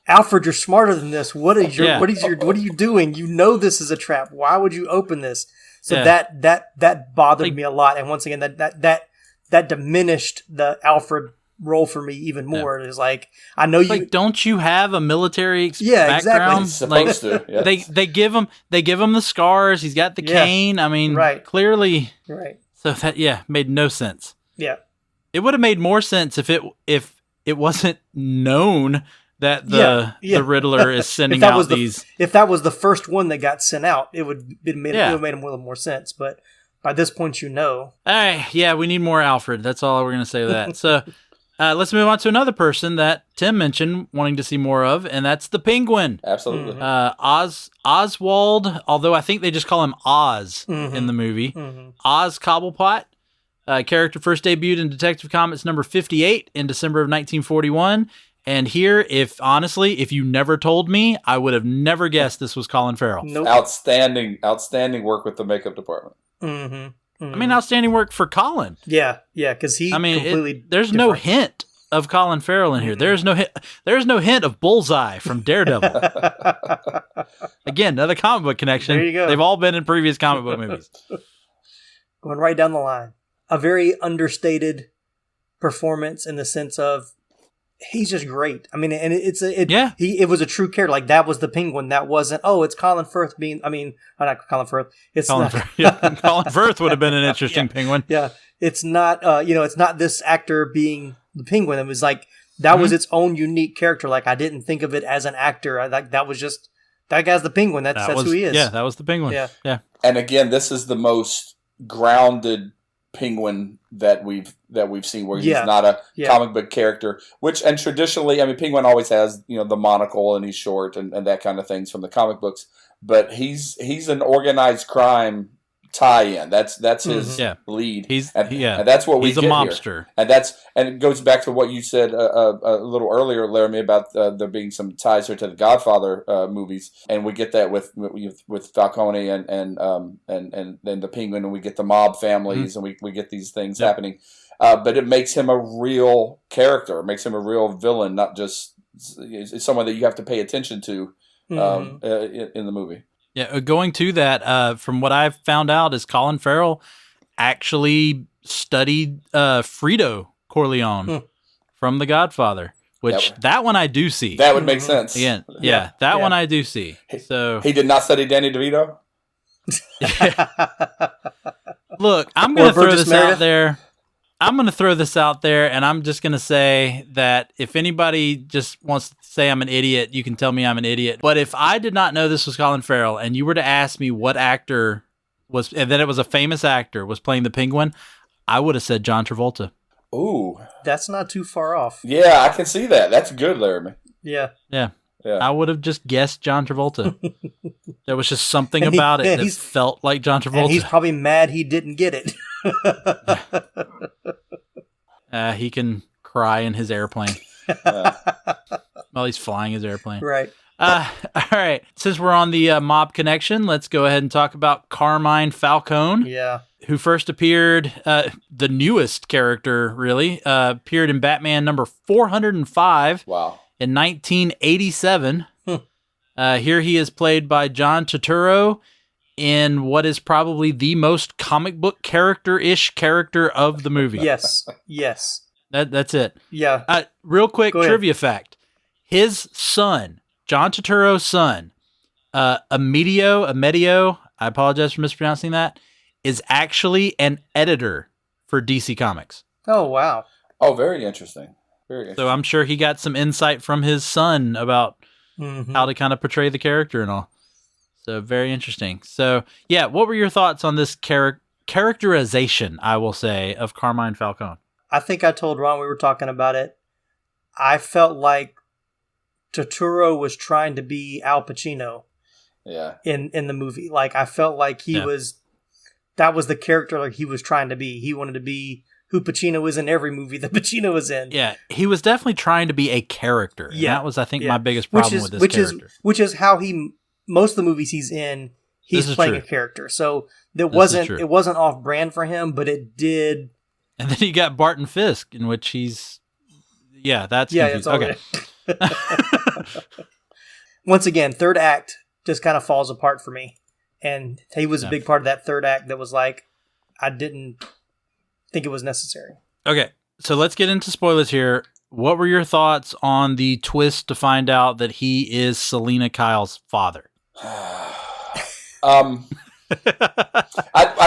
Alfred, you're smarter than this. What are you doing? You know this is a trap. Why would you open this? So that bothered me a lot. And once again, that diminished the Alfred role for me even more. It was like, I know you don't you have a military background? Exactly. He's supposed to. Yes. They give him the scars. He's got the cane. I mean, clearly. Right. So that made no sense. Yeah. It would have made more sense if it wasn't known that the Riddler is sending out these. If that was the first one that got sent out, it would have made a little more sense. But by this point, All right, we need more Alfred. That's all we're going to say to that. So let's move on to another person that Tim mentioned wanting to see more of, and that's the Penguin. Absolutely. Oswald, although I think they just call him Oz in the movie. Oz Cobblepot. Character first debuted in Detective Comics number 58 in December of 1941. And here, if you never told me, I would have never guessed this was Colin Farrell. Nope. Outstanding work with the makeup department. Mm-hmm. Mm-hmm. I mean, outstanding work for Colin. Yeah, because he completely there's different. no hint of Colin Farrell in here. Mm-hmm. There's no hint of Bullseye from Daredevil. Again, another comic book connection. There you go. They've all been in previous comic book movies. Going right down the line. A very understated performance in the sense of he's just great. I mean, and it was a true character. Like, that was the Penguin. That wasn't, it's Colin Firth not Colin Firth. It's Colin not. Firth. Yeah. Colin Firth would have been an interesting Penguin. Yeah. It's not, it's not this actor being the Penguin. It was like, that was its own unique character. Like, I didn't think of it as an actor. That was just, that guy's the Penguin. That's who he is. Yeah, that was the Penguin. Yeah. And again, this is the most grounded Penguin that we've seen, where he's not a comic book character, and traditionally, I mean, Penguin always has, the monocle and he's short and that kind of things from the comic books, but he's an organized crime tie-in. That's his lead. And that's what he's we a get mobster. Here. And it goes back to what you said a little earlier, Laramie, about there being some ties here to the Godfather movies, and we get that with Falcone and the Penguin, and we get the mob families, and we get these things happening. But it makes him a real character. It makes him a real villain, not just someone that you have to pay attention to in the movie. Yeah, going to that, from what I've found out, is Colin Farrell actually studied Fredo Corleone from The Godfather, which that one I do see. That would make sense. Again, that one I do see. So he did not study Danny DeVito? Look, I'm going to throw this out there. And I'm just going to say that if anybody just wants to say I'm an idiot, you can tell me I'm an idiot. But if I did not know this was Colin Farrell, and you were to ask me what actor was, and then it was a famous actor, was playing the Penguin, I would have said John Travolta. Ooh. That's not too far off. Yeah, I can see that. That's good, Laramie. Yeah. I would have just guessed John Travolta. There was just something about it that felt like John Travolta. And he's probably mad he didn't get it. He can cry in his airplane while he's flying his airplane. Right. All right. Since we're on the mob connection, let's go ahead and talk about Carmine Falcone. Yeah. Who first appeared, the newest character, really, appeared in Batman number 405 in 1987. Here he is played by John Turturro in what is probably the most comic book character-ish character of the movie. Yes. That's it. Yeah. Real quick trivia fact. His son, John Turturro's son, Amedio, I apologize for mispronouncing that, is actually an editor for DC Comics. Oh, wow. Oh, very interesting. So I'm sure he got some insight from his son about how to kind of portray the character and all. So very interesting. So, yeah, what were your thoughts on this characterization, I will say, of Carmine Falcone? I think I told Ron we were talking about it. I felt like Turturro was trying to be Al Pacino in the movie. Like, I felt like that was the character like he was trying to be. He wanted to be who Pacino is in every movie that Pacino is in. Yeah, he was definitely trying to be a character. And that was, I think, my biggest problem with this character. Which is how most of the movies he's in, he's playing a character. So it wasn't off brand for him, but it did. And then you got Barton Fisk, in which he's that's it's okay. Once again, third act just kind of falls apart for me, and he was a big part of that third act. That was like, I didn't think it was necessary. Okay, so let's get into spoilers here. What were your thoughts on the twist to find out that he is Selena Kyle's father? I'd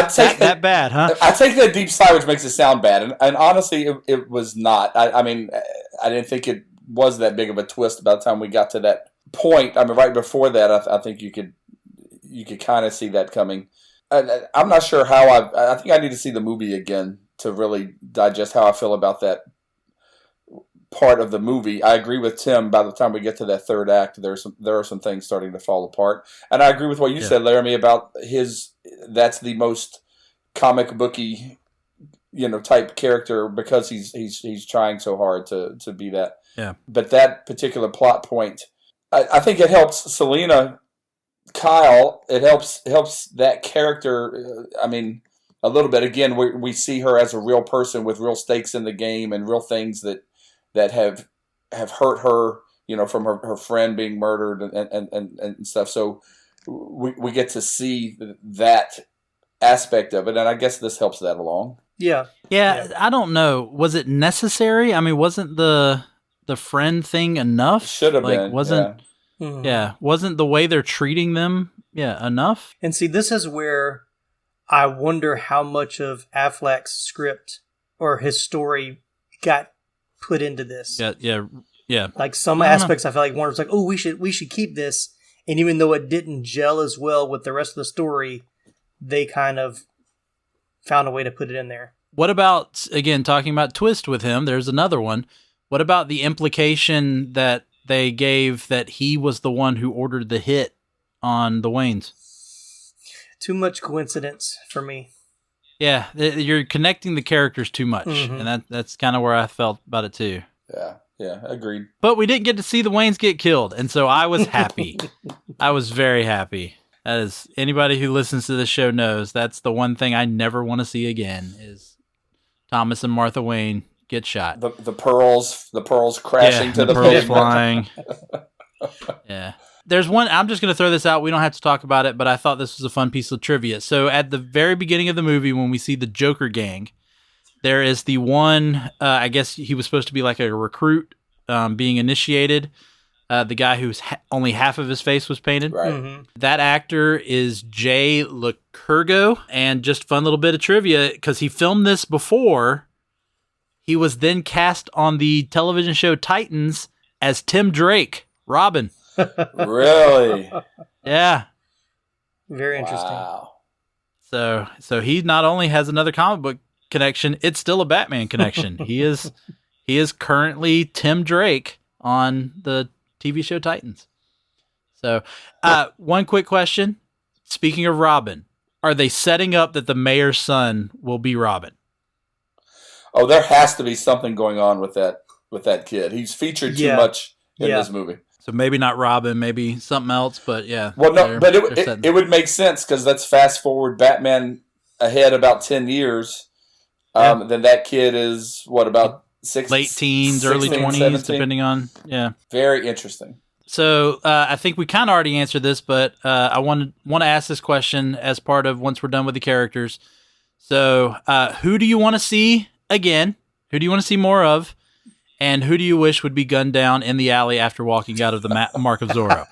take that bad, huh? I take that deep sigh, which makes it sound bad, and honestly, it was not. I mean, I didn't think it was that big of a twist by the time we got to that point. I mean, right before that, I think you could kind of see that coming. I'm not sure how I think I need to see the movie again to really digest how I feel about that part of the movie. I agree with Tim. By the time we get to that third act, there are some things starting to fall apart, and I agree with what you said, Laramie, about that's the most comic booky type character because he's trying so hard to be that. Yeah. But that particular plot point, I think it helps Selena Kyle. It helps that character. A little bit. Again, we see her as a real person with real stakes in the game and real things that have hurt her, from her friend being murdered and stuff. So we get to see that aspect of it, and I guess this helps that along. Yeah. I don't know. Was it necessary? Wasn't the friend thing enough? Should have been. Wasn't wasn't the way they're treating them enough? And see, this is where I wonder how much of Affleck's script or his story got put into this. Yeah. Like some aspects, I feel like Warner's like, oh, we should keep this, and even though it didn't gel as well with the rest of the story, they kind of found a way to put it in there. What about, again, talking about twist with him? There's another one. What about the implication that they gave that he was the one who ordered the hit on the Waynes? Too much coincidence for me. Yeah, you're connecting the characters too much, and that's kind of where I felt about it too. Yeah, agreed. But we didn't get to see the Waynes get killed, and so I was happy. I was very happy. As anybody who listens to this show knows, that's the one thing I never want to see again is Thomas and Martha Wayne get shot. The pearls crashing to the pearls flying. Yeah. There's one, I'm just going to throw this out. We don't have to talk about it, but I thought this was a fun piece of trivia. So at the very beginning of the movie, when we see the Joker gang, there is the one, I guess he was supposed to be like a recruit being initiated. The guy who's only half of his face was painted. Right. Mm-hmm. That actor is Jay Lecurgo. And just fun little bit of trivia, because he filmed this before. He was then cast on the television show Titans as Tim Drake, Robin. Really? Yeah. Very interesting. Wow. So he not only has another comic book connection, it's still a Batman connection. He is currently Tim Drake on the TV show Titans. So, one quick question. Speaking of Robin, are they setting up that the mayor's son will be Robin? Oh, there has to be something going on with that kid. He's featured too much in this movie. So maybe not Robin, maybe something else, but yeah. Well, no, but it would make sense because let's fast forward Batman ahead about 10 years. Then that kid is, about late teens, early 20s, 17? Depending on, Very interesting. So I think we kind of already answered this, but I want to ask this question as part of once we're done with the characters. So who do you want to see again? Who do you want to see more of? And who do you wish would be gunned down in the alley after walking out of the Mark of Zorro?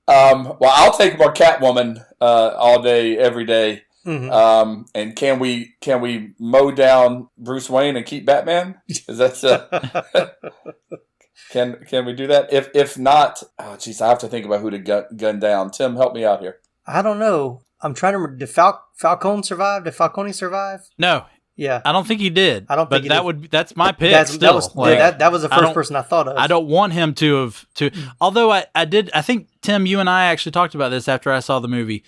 Well, I'll take more Catwoman all day, every day. Mm-hmm. And can we mow down Bruce Wayne and keep Batman? Is that can we do that? If not, I have to think about who to gun down. Tim, help me out here. I don't know. I'm trying to remember. Did Falcone survive? Did Falcone survive? No. Yeah. I don't think he did. I don't think that's my pick. That still. was the first person I thought of. I don't want him to although I think, Tim, you and I actually talked about this after I saw the movie.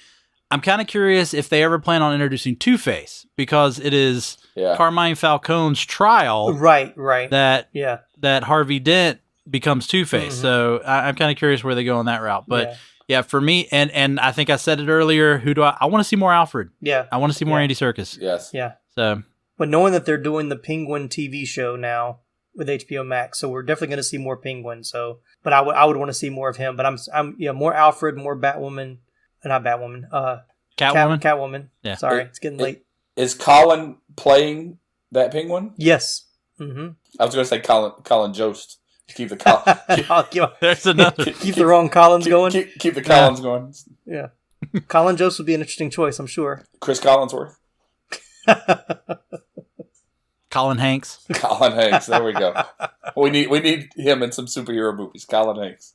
I'm kind of curious if they ever plan on introducing Two-Face, because it is Carmine Falcone's trial. Right. That Harvey Dent becomes Two-Face. Mm-hmm. So I'm kind of curious where they go on that route. But yeah, for me, and I think I said it earlier, who do I want to see more Alfred. Yeah. I want to see more Andy Serkis. Yes. Yeah. So, but knowing that they're doing the Penguin TV show now with HBO Max, so we're definitely going to see more Penguin. So, but I would want to see more of him. But I'm more Alfred, more Batwoman, not Batwoman. Catwoman. Catwoman. Yeah. Sorry, it's getting late. Is Colin playing that Penguin? Yes. Mm-hmm. I was going to say Colin Jost. Keep the Colin. There's another. Keep the wrong Collins going. Keep the Collins going. Yeah. Colin Jost would be an interesting choice, I'm sure. Chris Collinsworth. Colin Hanks. Colin Hanks. There we go. We need him in some superhero movies. Colin Hanks.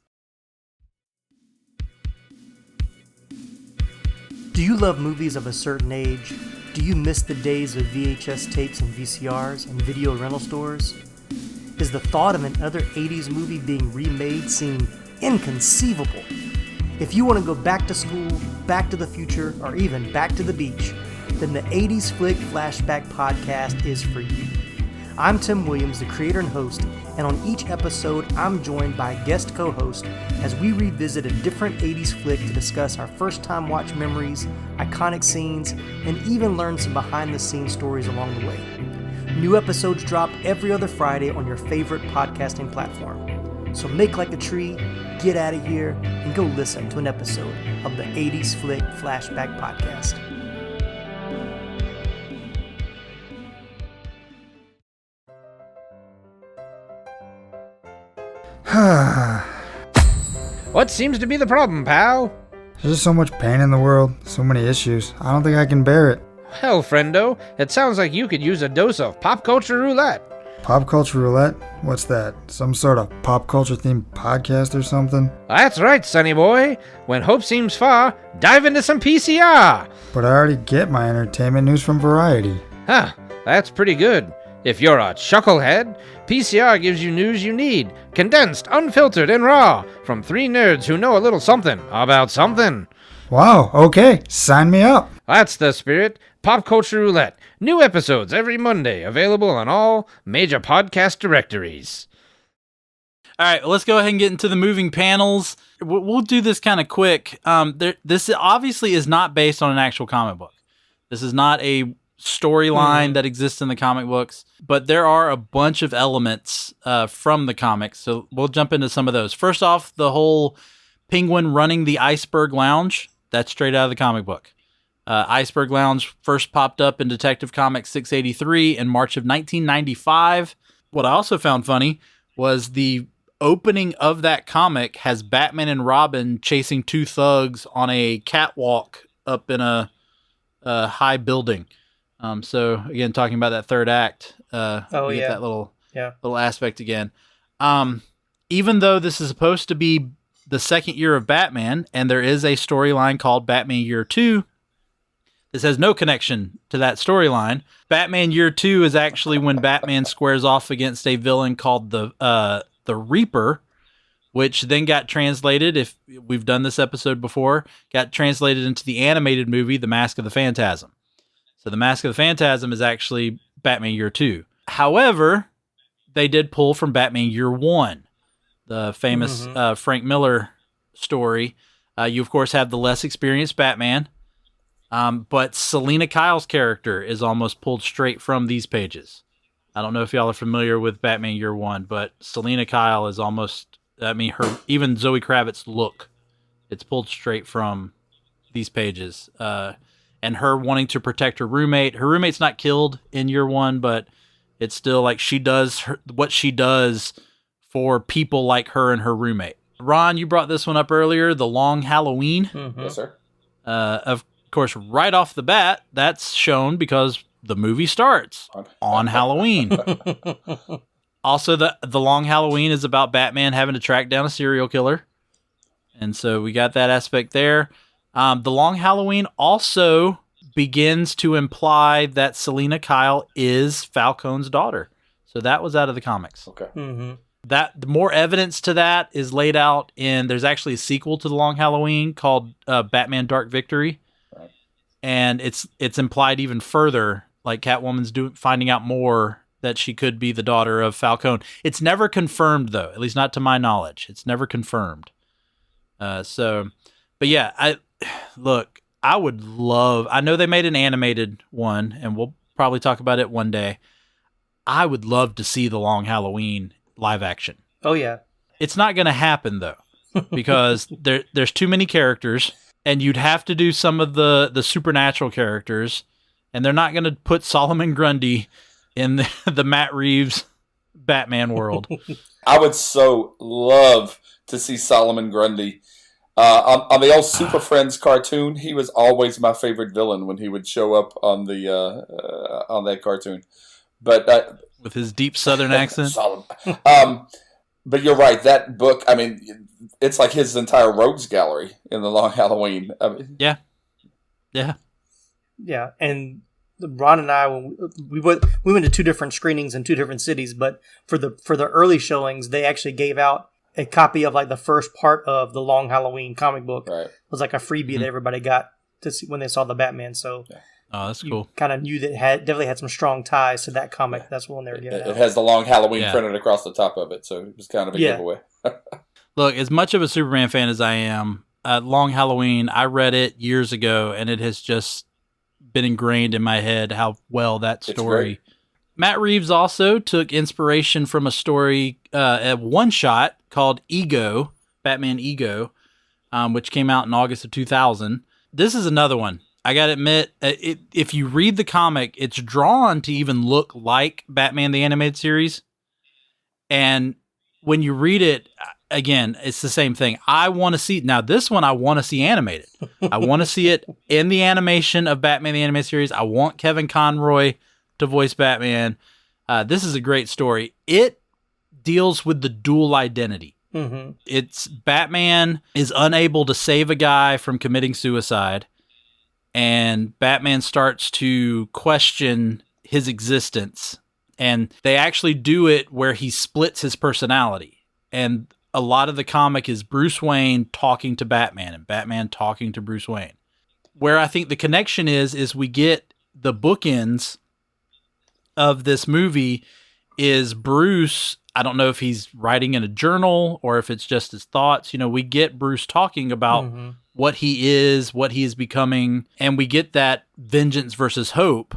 Do you love movies of a certain age? Do you miss the days of VHS tapes and VCRs and video rental stores? Does the thought of another 80s movie being remade seem inconceivable? If you want to go back to school, back to the future, or even back to the beach, then the 80s Flick Flashback Podcast is for you. I'm Tim Williams, the creator and host, and on each episode, I'm joined by a guest co-host as we revisit a different 80s flick to discuss our first-time watch memories, iconic scenes, and even learn some behind-the-scenes stories along the way. New episodes drop every other Friday on your favorite podcasting platform. So make like a tree, get out of here, and go listen to an episode of the 80s Flick Flashback Podcast. What seems to be the problem, pal? There's just so much pain in the world, so many issues. I don't think I can bear it. Hell, friendo, it sounds like you could use a dose of pop culture roulette. Pop culture roulette? What's that? Some sort of pop culture themed podcast or something? That's right, sonny boy. When hope seems far, dive into some PCR. But I already get my entertainment news from Variety. Huh, that's pretty good. If you're a chucklehead, PCR gives you news you need, condensed, unfiltered, and raw, from three nerds who know a little something about something. Wow, okay, sign me up. That's the spirit. Pop Culture Roulette. New episodes every Monday, available on all major podcast directories. All right, let's go ahead and get into the moving panels. We'll do this kind of quick. This obviously is not based on an actual comic book. This is not a storyline that exists in the comic books, but there are a bunch of elements from the comics, so we'll jump into some of those. First off, the whole Penguin running the Iceberg Lounge, that's straight out of the comic book. Iceberg Lounge first popped up in Detective Comics 683 in March of 1995. What I also found funny was the opening of that comic has Batman and Robin chasing two thugs on a catwalk up in a high building. So again, talking about that third act, we get that little aspect again. Even though this is supposed to be the second year of Batman, and there is a storyline called Batman Year 2, this has no connection to that storyline. Batman Year 2 is actually when Batman squares off against a villain called the Reaper, which then got translated, if we've done this episode before, got translated into the animated movie, The Mask of the Phantasm. So The Mask of the Phantasm is actually Batman Year 2. However, they did pull from Batman Year 1, the famous Frank Miller story. You, of course, have the less experienced Batman, but Selina Kyle's character is almost pulled straight from these pages. I don't know if y'all are familiar with Batman Year 1, but Selina Kyle is almost, her, even Zoe Kravitz's look, it's pulled straight from these pages. And her wanting to protect her roommate. Her roommate's not killed in Year 1, but it's still like she does what she does for people like her and her roommate. Ron, you brought this one up earlier, The Long Halloween. Yes, sir. Of course, right off the bat, that's shown because the movie starts on Halloween. Also, the Long Halloween is about Batman having to track down a serial killer. And so we got that aspect there. The Long Halloween also begins to imply that Selina Kyle is Falcone's daughter. So that was out of the comics. Okay. That more evidence to that is laid out in, there's actually a sequel to The Long Halloween called Batman Dark Victory. Right. And it's implied even further, like Catwoman's finding out more that she could be the daughter of Falcone. It's never confirmed, though, at least not to my knowledge. It's never confirmed. But yeah, I would love, I know they made an animated one, and we'll probably talk about it one day. I would love to see The Long Halloween live action. Oh, yeah. It's not going to happen, though, because there's too many characters, and you'd have to do some of the supernatural characters, and they're not going to put Solomon Grundy in the Matt Reeves Batman world. I would so love to see Solomon Grundy. On the old Super Friends cartoon, he was always my favorite villain when he would show up on the on that cartoon. But with his deep Southern accent. But you're right. That book, it's like his entire rogues gallery in The Long Halloween. Yeah. And Ron and I, when we went to two different screenings in two different cities, but for the early showings, they actually gave out a copy of like the first part of the Long Halloween comic book. Right. It was like a freebie that everybody got to see when they saw the Batman. So Oh, that's cool. kind of knew that it definitely had some strong ties to that comic. That's when they were giving it It out. has the Long Halloween printed across the top of it, so it was kind of a giveaway. Look, as much of a Superman fan as I am, Long Halloween, I read it years ago, and it has just been ingrained in my head how well that story. Matt Reeves also took inspiration from a story, a one-shot called Ego, Batman Ego, which came out in August of 2000. This is another one. I gotta admit, if you read the comic, it's drawn to even look like Batman the Animated Series. And when you read it, again, it's the same thing. I want to see, now this one I want to see animated. I want to see it in the animation of Batman the Animated Series. I want Kevin Conroy to voice Batman. This is a great story. It deals with the dual identity. Mm-hmm. It's Batman is unable to save a guy from committing suicide, and Batman starts to question his existence. And they actually do it where he splits his personality. And a lot of the comic is Bruce Wayne talking to Batman and Batman talking to Bruce Wayne. Where I think the connection is we get the bookends of this movie is Bruce. I don't know if he's writing in a journal or if it's just his thoughts. You know, we get Bruce talking about what he is becoming, and we get that vengeance versus hope,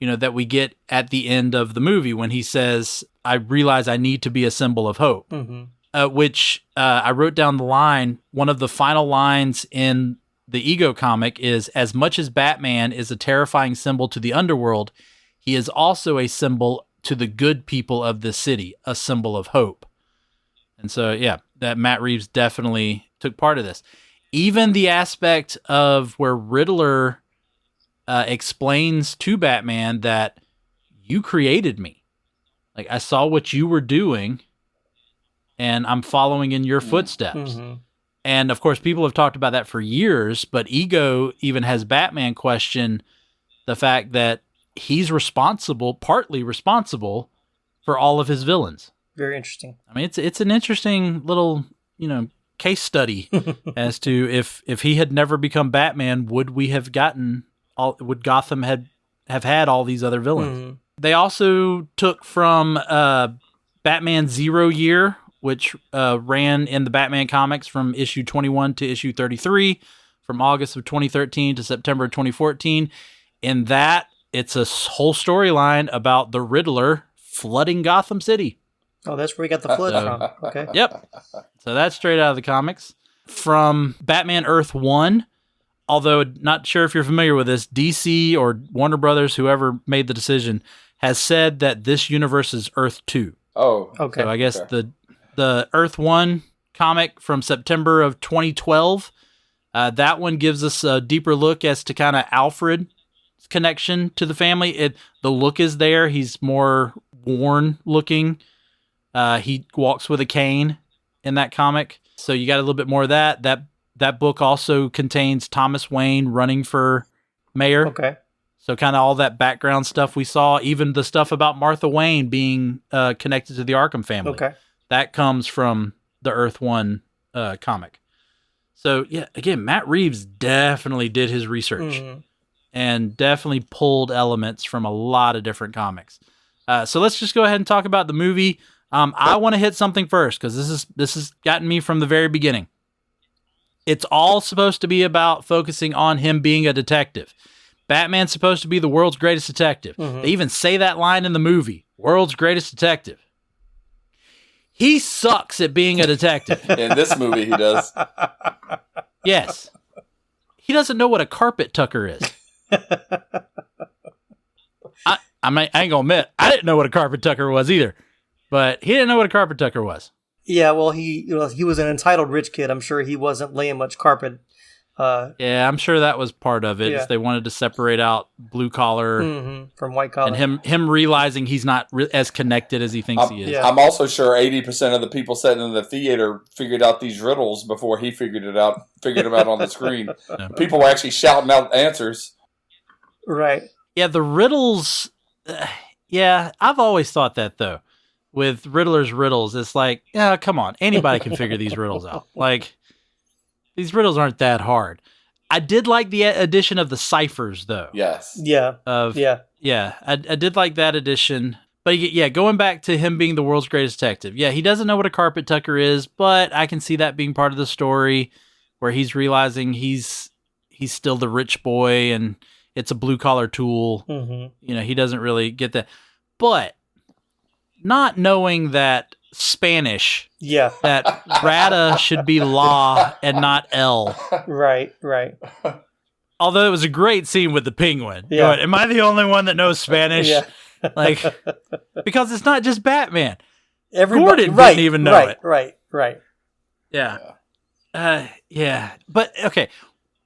you know, that we get at the end of the movie when he says, I realize I need to be a symbol of hope, which I wrote down the line. One of the final lines in the Ego comic is, as much as Batman is a terrifying symbol to the underworld, he is also a symbol to the good people of the city, a symbol of hope. And so, yeah, that Matt Reeves definitely took part of this. Even the aspect of where Riddler explains to Batman that you created me. Like, I saw what you were doing, and I'm following in your footsteps. And, of course, people have talked about that for years, but Ego even has Batman question the fact that he's partly responsible for all of his villains. Very interesting. I mean, it's an interesting little, you know, case study as to if he had never become Batman, would Gotham have had all these other villains? They also took from Batman Zero Year, which ran in the Batman comics from issue 21 to issue 33, from August of 2013 to September of 2014. In that, it's a whole storyline about the Riddler flooding Gotham City. Oh, that's where we got the flood from. Okay. Yep. So that's straight out of the comics. From Batman Earth 1, although not sure if you're familiar with this, DC or Warner Brothers, whoever made the decision, has said that this universe is Earth 2. Oh, okay. So I guess the Earth 1 comic from September of 2012, that one gives us a deeper look as to kind of Alfred's connection to the family. The look is there. He's more worn looking. He walks with a cane in that comic. So you got a little bit more of that. That book also contains Thomas Wayne running for mayor. Okay. So kind of all that background stuff we saw, even the stuff about Martha Wayne being connected to the Arkham family. Okay. That comes from the Earth 1 comic. So, yeah, again, Matt Reeves definitely did his research and definitely pulled elements from a lot of different comics. So let's just go ahead and talk about the movie. I want to hit something first because this has gotten me from the very beginning. It's all supposed to be about focusing on him being a detective. Batman's supposed to be the world's greatest detective. They even say that line in the movie, world's greatest detective. He sucks at being a detective. in this movie, he does. Yes. He doesn't know what a carpet tucker is. I ain't gonna admit, I didn't know what a carpet tucker was either. But he didn't know what a carpet tucker was. Yeah, well, he was an entitled rich kid. I'm sure he wasn't laying much carpet. Yeah, I'm sure that was part of it. Yeah. Is they wanted to separate out blue collar from white collar, and him realizing he's not as connected as he thinks he is. Yeah. I'm also sure 80% of the people sitting in the theater figured out these riddles before he figured them out on the screen. Yeah. People were actually shouting out answers. Right. Yeah, the riddles. Yeah, I've always thought that though. with Riddler's riddles, it's like, yeah, come on, anybody can figure these riddles out. Like, these riddles aren't that hard. I did like the addition of the ciphers, though. Yes. Yeah. I did like that addition. But yeah, going back to him being the world's greatest detective. Yeah, he doesn't know what a carpet tucker is, but I can see that being part of the story where he's realizing he's still the rich boy and it's a blue collar tool. Mm-hmm. You know, he doesn't really get that. But not knowing that Spanish, Yeah. that rata should be la and not L. Right. Although it was a great scene with the penguin. Yeah. Going, am I the only one that knows Spanish? Yeah. Like, because it's not just Batman. Everybody, Gordon didn't even know it. Right. Yeah. Yeah. But, okay.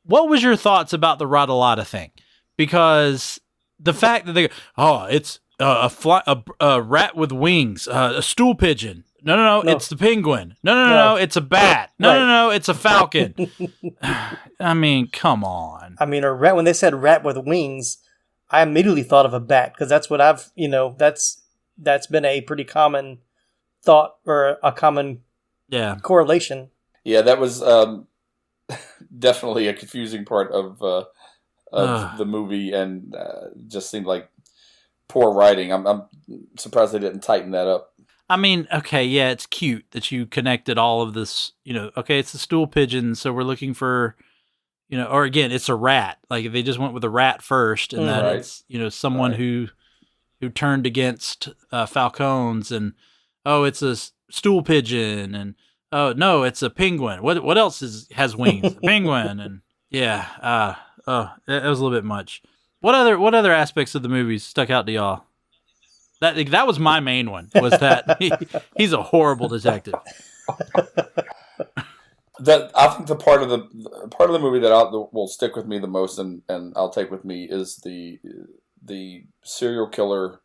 What was your thoughts about the Radalata thing? Because the fact that they go, oh, it's a rat with wings, a stool pigeon. No, it's the penguin. No, it's a bat. No, it's a falcon. I mean, come on. I mean, a rat. When they said rat with wings, I immediately thought of a bat because that's what I've, that's been a pretty common thought or a common correlation. Yeah, that was definitely a confusing part of the movie, and just seemed like poor writing. I'm surprised they didn't tighten that up. I mean, okay, yeah, it's cute that you connected all of this. Okay, it's a stool pigeon, so we're looking for, or again, it's a rat. Like if they just went with a rat first, and then it's someone who turned against falcons, and it's a stool pigeon, and oh no, it's a penguin. What else has wings? A penguin, and yeah, it was a little bit much. What other aspects of the movie stuck out to y'all? That was my main one. Was that he's a horrible detective. I think the part of the movie that will stick with me the most, and I'll take with me, is the serial killer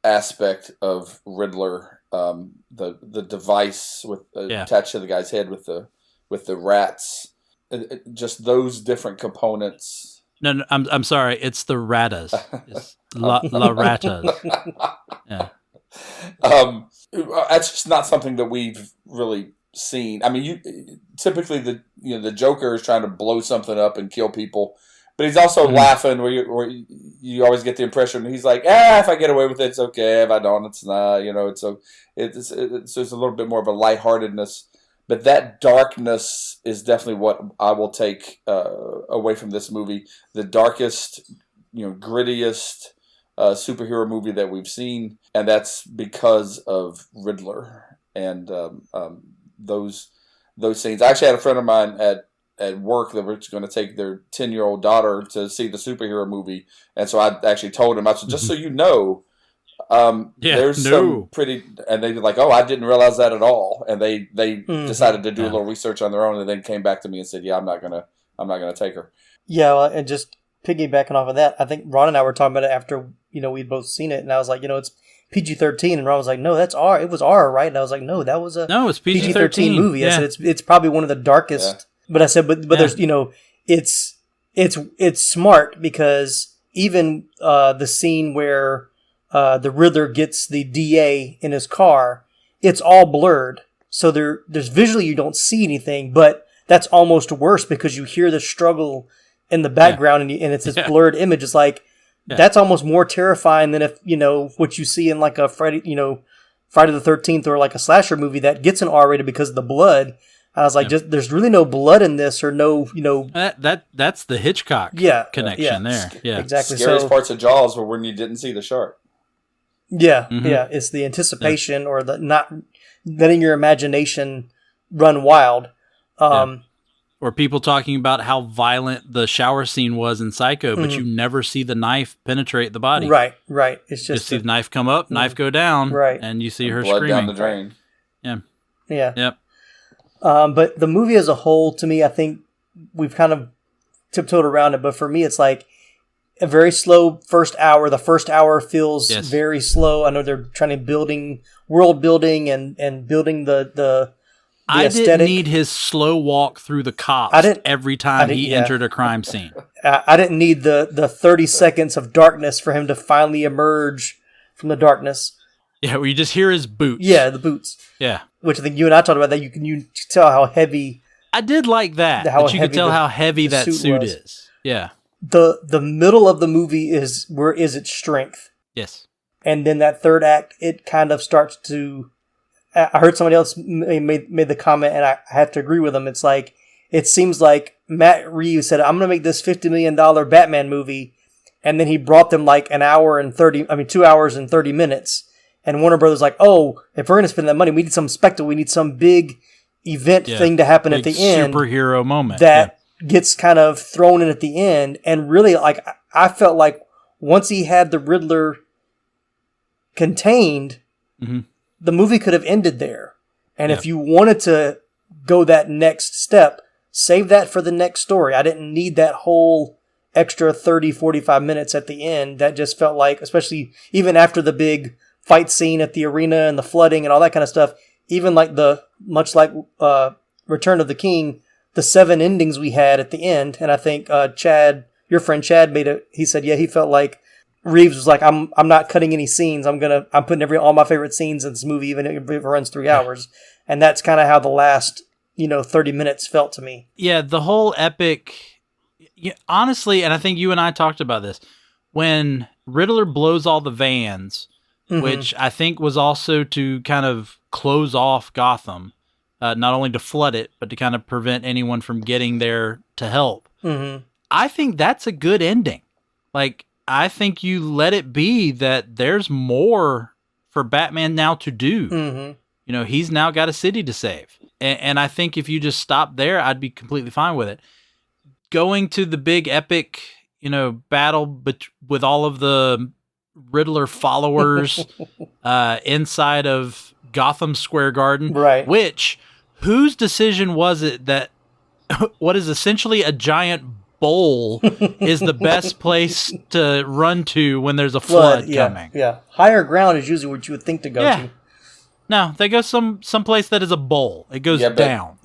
aspect of Riddler. The device attached to the guy's head with the rats. Just those different components. No, I'm sorry. It's the ratas. It's la ratas. Yeah. That's just not something that we've really seen. I mean, typically the Joker is trying to blow something up and kill people, but he's also laughing. Where you always get the impression he's like, if I get away with it, it's okay. If I don't, it's not. It's there's a little bit more of a lightheartedness. But that darkness is definitely what I will take away from this movie. The darkest, grittiest superhero movie that we've seen, and that's because of Riddler and those scenes. I actually had a friend of mine at work that was going to take their 10-year-old daughter to see the superhero movie, and so I actually told him, I said, just so you know. There's some pretty, and they were like, I didn't realize that at all, and they decided to do a little research on their own, and then came back to me and said, I'm not gonna take her. Yeah, well, and just piggybacking off of that, I think Ron and I were talking about it after we'd both seen it, and I was like, it's PG-13, and Ron was like, no, that's R. It was R, right? And I was like, no, that was it's PG-13 movie. Yeah. I said it's probably one of the darkest. Yeah. But I said, but there's it's smart because even the scene where the Riddler gets the DA in his car, it's all blurred. So there's visually you don't see anything, but that's almost worse because you hear the struggle in the background and it's this blurred image. It's like, that's almost more terrifying than if, what you see in like a Friday the 13th or like a slasher movie that gets an R-rated because of the blood. I was like, there's really no blood in this or no, That's the Hitchcock connection there. Yeah, exactly. Scariest parts of Jaws were when you didn't see the shark. Yeah, it's the anticipation or the not letting your imagination run wild. Or people talking about how violent the shower scene was in Psycho, but you never see the knife penetrate the body. Right. It's just see the knife come up, knife go down, and you see her blood screaming. Down the drain. Yeah. Yep. But the movie as a whole, to me, I think we've kind of tiptoed around it. But for me, it's like a very slow first hour. The first hour feels very slow. I know they're trying to world building and building the I aesthetic. didn't need his slow walk through the cops every time he entered a crime scene. I didn't need the 30 seconds of darkness for him to finally emerge from the darkness. Yeah, where you just hear his boots. Yeah, the boots. Yeah. Which I think you and I talked about that. You can tell how heavy I did like that. How That you could heavy tell the- how heavy the that suit suit was. is. Yeah. the middle of the movie is where is its strength. Yes. And then that third act, it kind of starts to. I heard somebody else made the comment, and I have to agree with them. It's like it seems like Matt Reeves said, "I'm going to make this $50 million Batman movie," and then he brought them like 2 hours and 30 minutes. And Warner Brothers like, "Oh, if we're going to spend that money, we need some spectacle. We need some big event thing to happen at Big the end superhero moment that gets kind of thrown in at the end." And really, like I felt like once he had the Riddler contained, the movie could have ended there. And if you wanted to go that next step, save that for the next story. I didn't need that whole extra 30, 45 minutes at the end. That just felt like, especially even after the big fight scene at the arena and the flooding and all that kind of stuff, even like much like Return of the King, the 7 endings we had at the end. And I think Chad, your friend Chad he said, yeah, he felt like Reeves was like, I'm not cutting any scenes. I'm putting all my favorite scenes in this movie, even if it runs 3 hours. And that's kind of how the last, 30 minutes felt to me. Yeah, the whole epic, honestly, and I think you and I talked about this, when Riddler blows all the vans, which I think was also to kind of close off Gotham, not only to flood it, but to kind of prevent anyone from getting there to help. I think that's a good ending. Like, I think you let it be that there's more for Batman now to do. He's now got a city to save. And I think if you just stop there, I'd be completely fine with it. Going to the big epic, battle with all of the Riddler followers inside of Gotham Square Garden. Right. Which, whose decision was it that what is essentially a giant bowl is the best place to run to when there's a flood coming? Yeah. Higher ground is usually what you would think to go to. No, they go someplace that is a bowl. It goes down.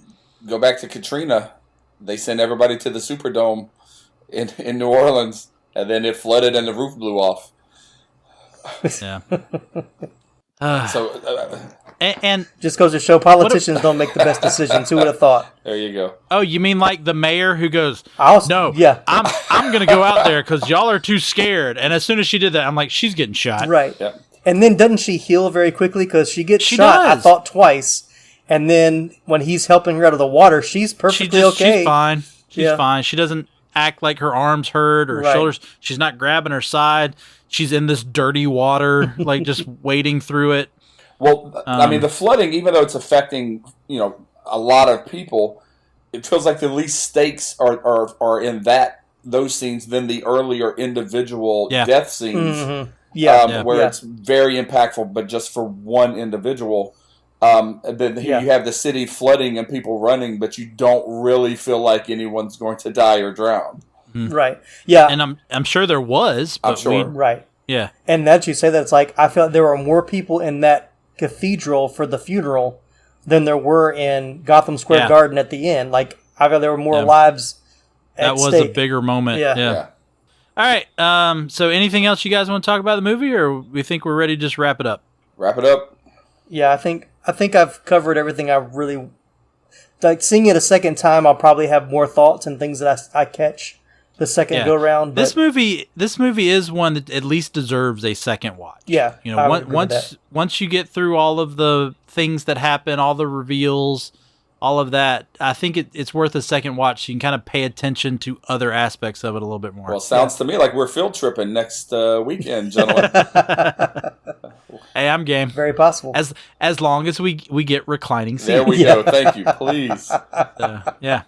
Go back to Katrina. They sent everybody to the Superdome in New Orleans, and then it flooded and the roof blew off. Yeah. And just goes to show politicians don't make the best decisions. Who would have thought? There you go. Oh, you mean like the mayor who goes, I'm going to go out there because y'all are too scared. And as soon as she did that, I'm like, she's getting shot. Right. Yep. And then doesn't she heal very quickly because she gets shot, does. I thought, twice. And then when he's helping her out of the water, she's perfectly okay. She's fine. She's fine. She doesn't act like her arms hurt or shoulders. She's not grabbing her side. She's in this dirty water, like just wading through it. Well, I mean, the flooding, even though it's affecting, a lot of people, it feels like the least stakes are in those scenes than the earlier individual death scenes. Where it's very impactful, but just for one individual. Then here you have the city flooding and people running, but you don't really feel like anyone's going to die or drown. Right. Yeah. And I'm sure there was. But I'm sure. Right. Yeah. And that you say that, it's like I felt there were more people in that cathedral for the funeral than there were in Gotham Square Garden at the end. Like I felt there were more lives at stake. That was a bigger moment. Yeah. All right. So anything else you guys want to talk about the movie, or we think we're ready to just wrap it up? Wrap it up. Yeah, I think I've covered everything I really like. Seeing it a second time, I'll probably have more thoughts and things that I catch the second go round. This movie is one that at least deserves a second watch. Yeah, once you get through all of the things that happen, all the reveals, all of that, I think it's worth a second watch. So you can kind of pay attention to other aspects of it a little bit more. Well, sounds to me like we're field tripping next weekend, gentlemen. Hey, I'm game. Very possible. As long as we get reclining seats. There we go. Thank you. Please. Yeah.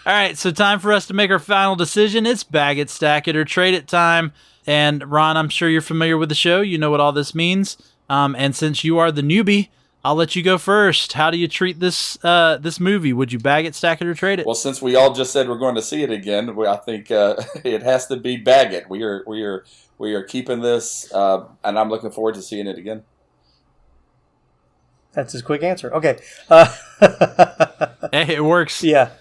All right, so time for us to make our final decision. It's bag it, stack it, or trade it time. And Ron, I'm sure you're familiar with the show. You know what all this means. And since you are the newbie, I'll let you go first. How do you treat this movie? Would you bag it, stack it, or trade it? Well, since we all just said we're going to see it again, I think it has to be bag it. We are keeping this, and I'm looking forward to seeing it again. That's his quick answer. Okay. Hey, it works. Yeah.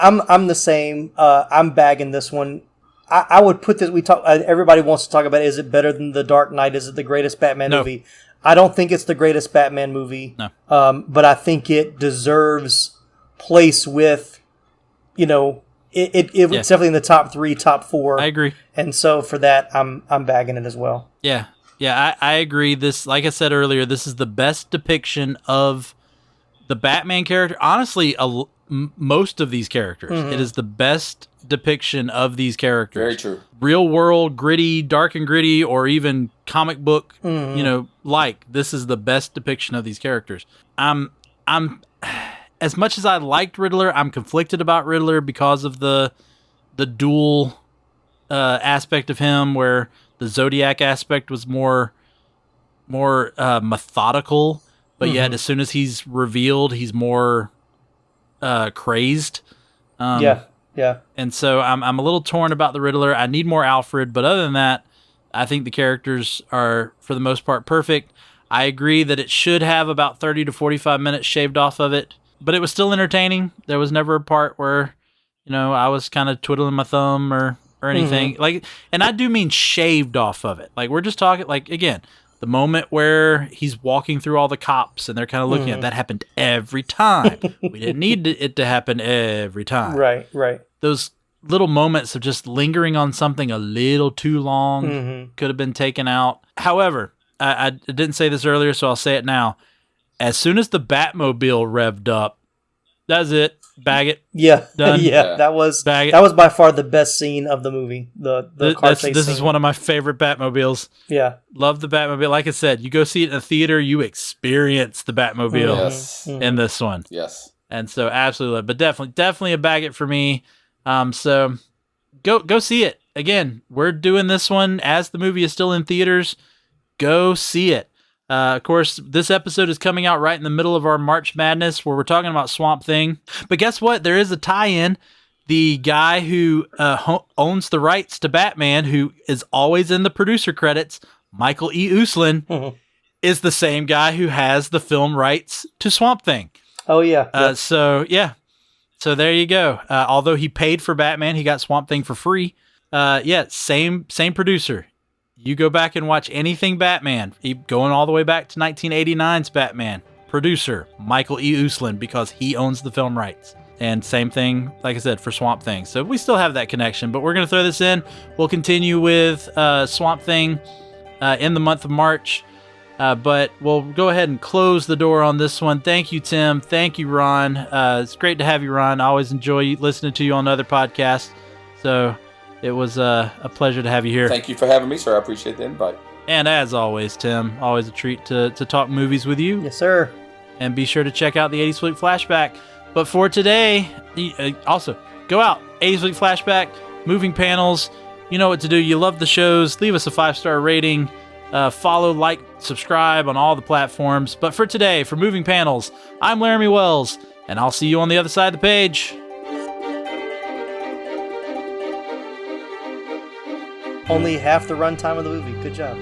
I'm the same. I'm bagging this one. I would put this. Everybody wants to talk about, is it better than The Dark Knight? Is it the greatest Batman movie? I don't think it's the greatest Batman movie. No. But I think it deserves place with, it was definitely in the top 3, top 4. I agree. And so for that, I'm bagging it as well. Yeah. Yeah, I agree. This, like I said earlier, this is the best depiction of the Batman character. Honestly, most of these characters. Mm-hmm. It is the best depiction of these characters. Very true. Real world, gritty, dark and gritty, or even comic book, Mm-hmm. this is the best depiction of these characters. I'm as much as I liked Riddler, I'm conflicted about Riddler because of the dual aspect of him, where the Zodiac aspect was more methodical, but yet as soon as he's revealed, he's more crazed. Yeah. And so I'm a little torn about the Riddler. I need more Alfred, but other than that, I think the characters are, for the most part, perfect. I agree that it should have about 30 to 45 minutes shaved off of it, but it was still entertaining. There was never a part where, I was kind of twiddling my thumb or anything. And I do mean shaved off of it. Like, we're just talking, again, the moment where he's walking through all the cops and they're kind of looking at that happened every time. We didn't need it to happen every time. Right. Those little moments of just lingering on something a little too long could have been taken out. However, I didn't say this earlier, so I'll say it now. As soon as the Batmobile revved up, that's it. Bag it. Yeah. Done. Yeah. That was Bag it. that was by far the best scene of the movie. The car chase This scene. is one of my favorite Batmobiles. Yeah. Love the Batmobile. Like I said, you go see it in a theater, you experience the Batmobile Yes. in this one. Yes. And so absolutely love it. But definitely a bag it for me. So go see it. Again, we're doing this one as the movie is still in theaters. Go see it. Of course, this episode is coming out right in the middle of our March Madness, where we're talking about Swamp Thing. But guess what? There is a tie-in. The guy who owns the rights to Batman, who is always in the producer credits, Michael E. Uslan, is the same guy who has the film rights to Swamp Thing. Oh yeah. So there you go. Although he paid for Batman, he got Swamp Thing for free. Same producer. You go back and watch anything Batman, going all the way back to 1989's Batman. Producer, Michael E. Uslan, because he owns the film rights. And same thing, like I said, for Swamp Thing. So we still have that connection, but we're going to throw this in. We'll continue with Swamp Thing in the month of March. But we'll go ahead and close the door on this one. Thank you, Tim. Thank you, Ron. It's great to have you, Ron. I always enjoy listening to you on other podcasts. So it was a pleasure to have you here. Thank you for having me, sir. I appreciate the invite. And as always, Tim, always a treat to talk movies with you. Yes, sir. And be sure to check out the 80s Flick Flashback. But for today, also, go out, 80s Flick Flashback, moving panels. You know what to do. You love the shows. Leave us a 5-star rating. Follow, like, subscribe on all the platforms. But for today, for Moving Panels, I'm Laramie Wells, and I'll see you on the other side of the page. Only half the runtime of the movie. Good job.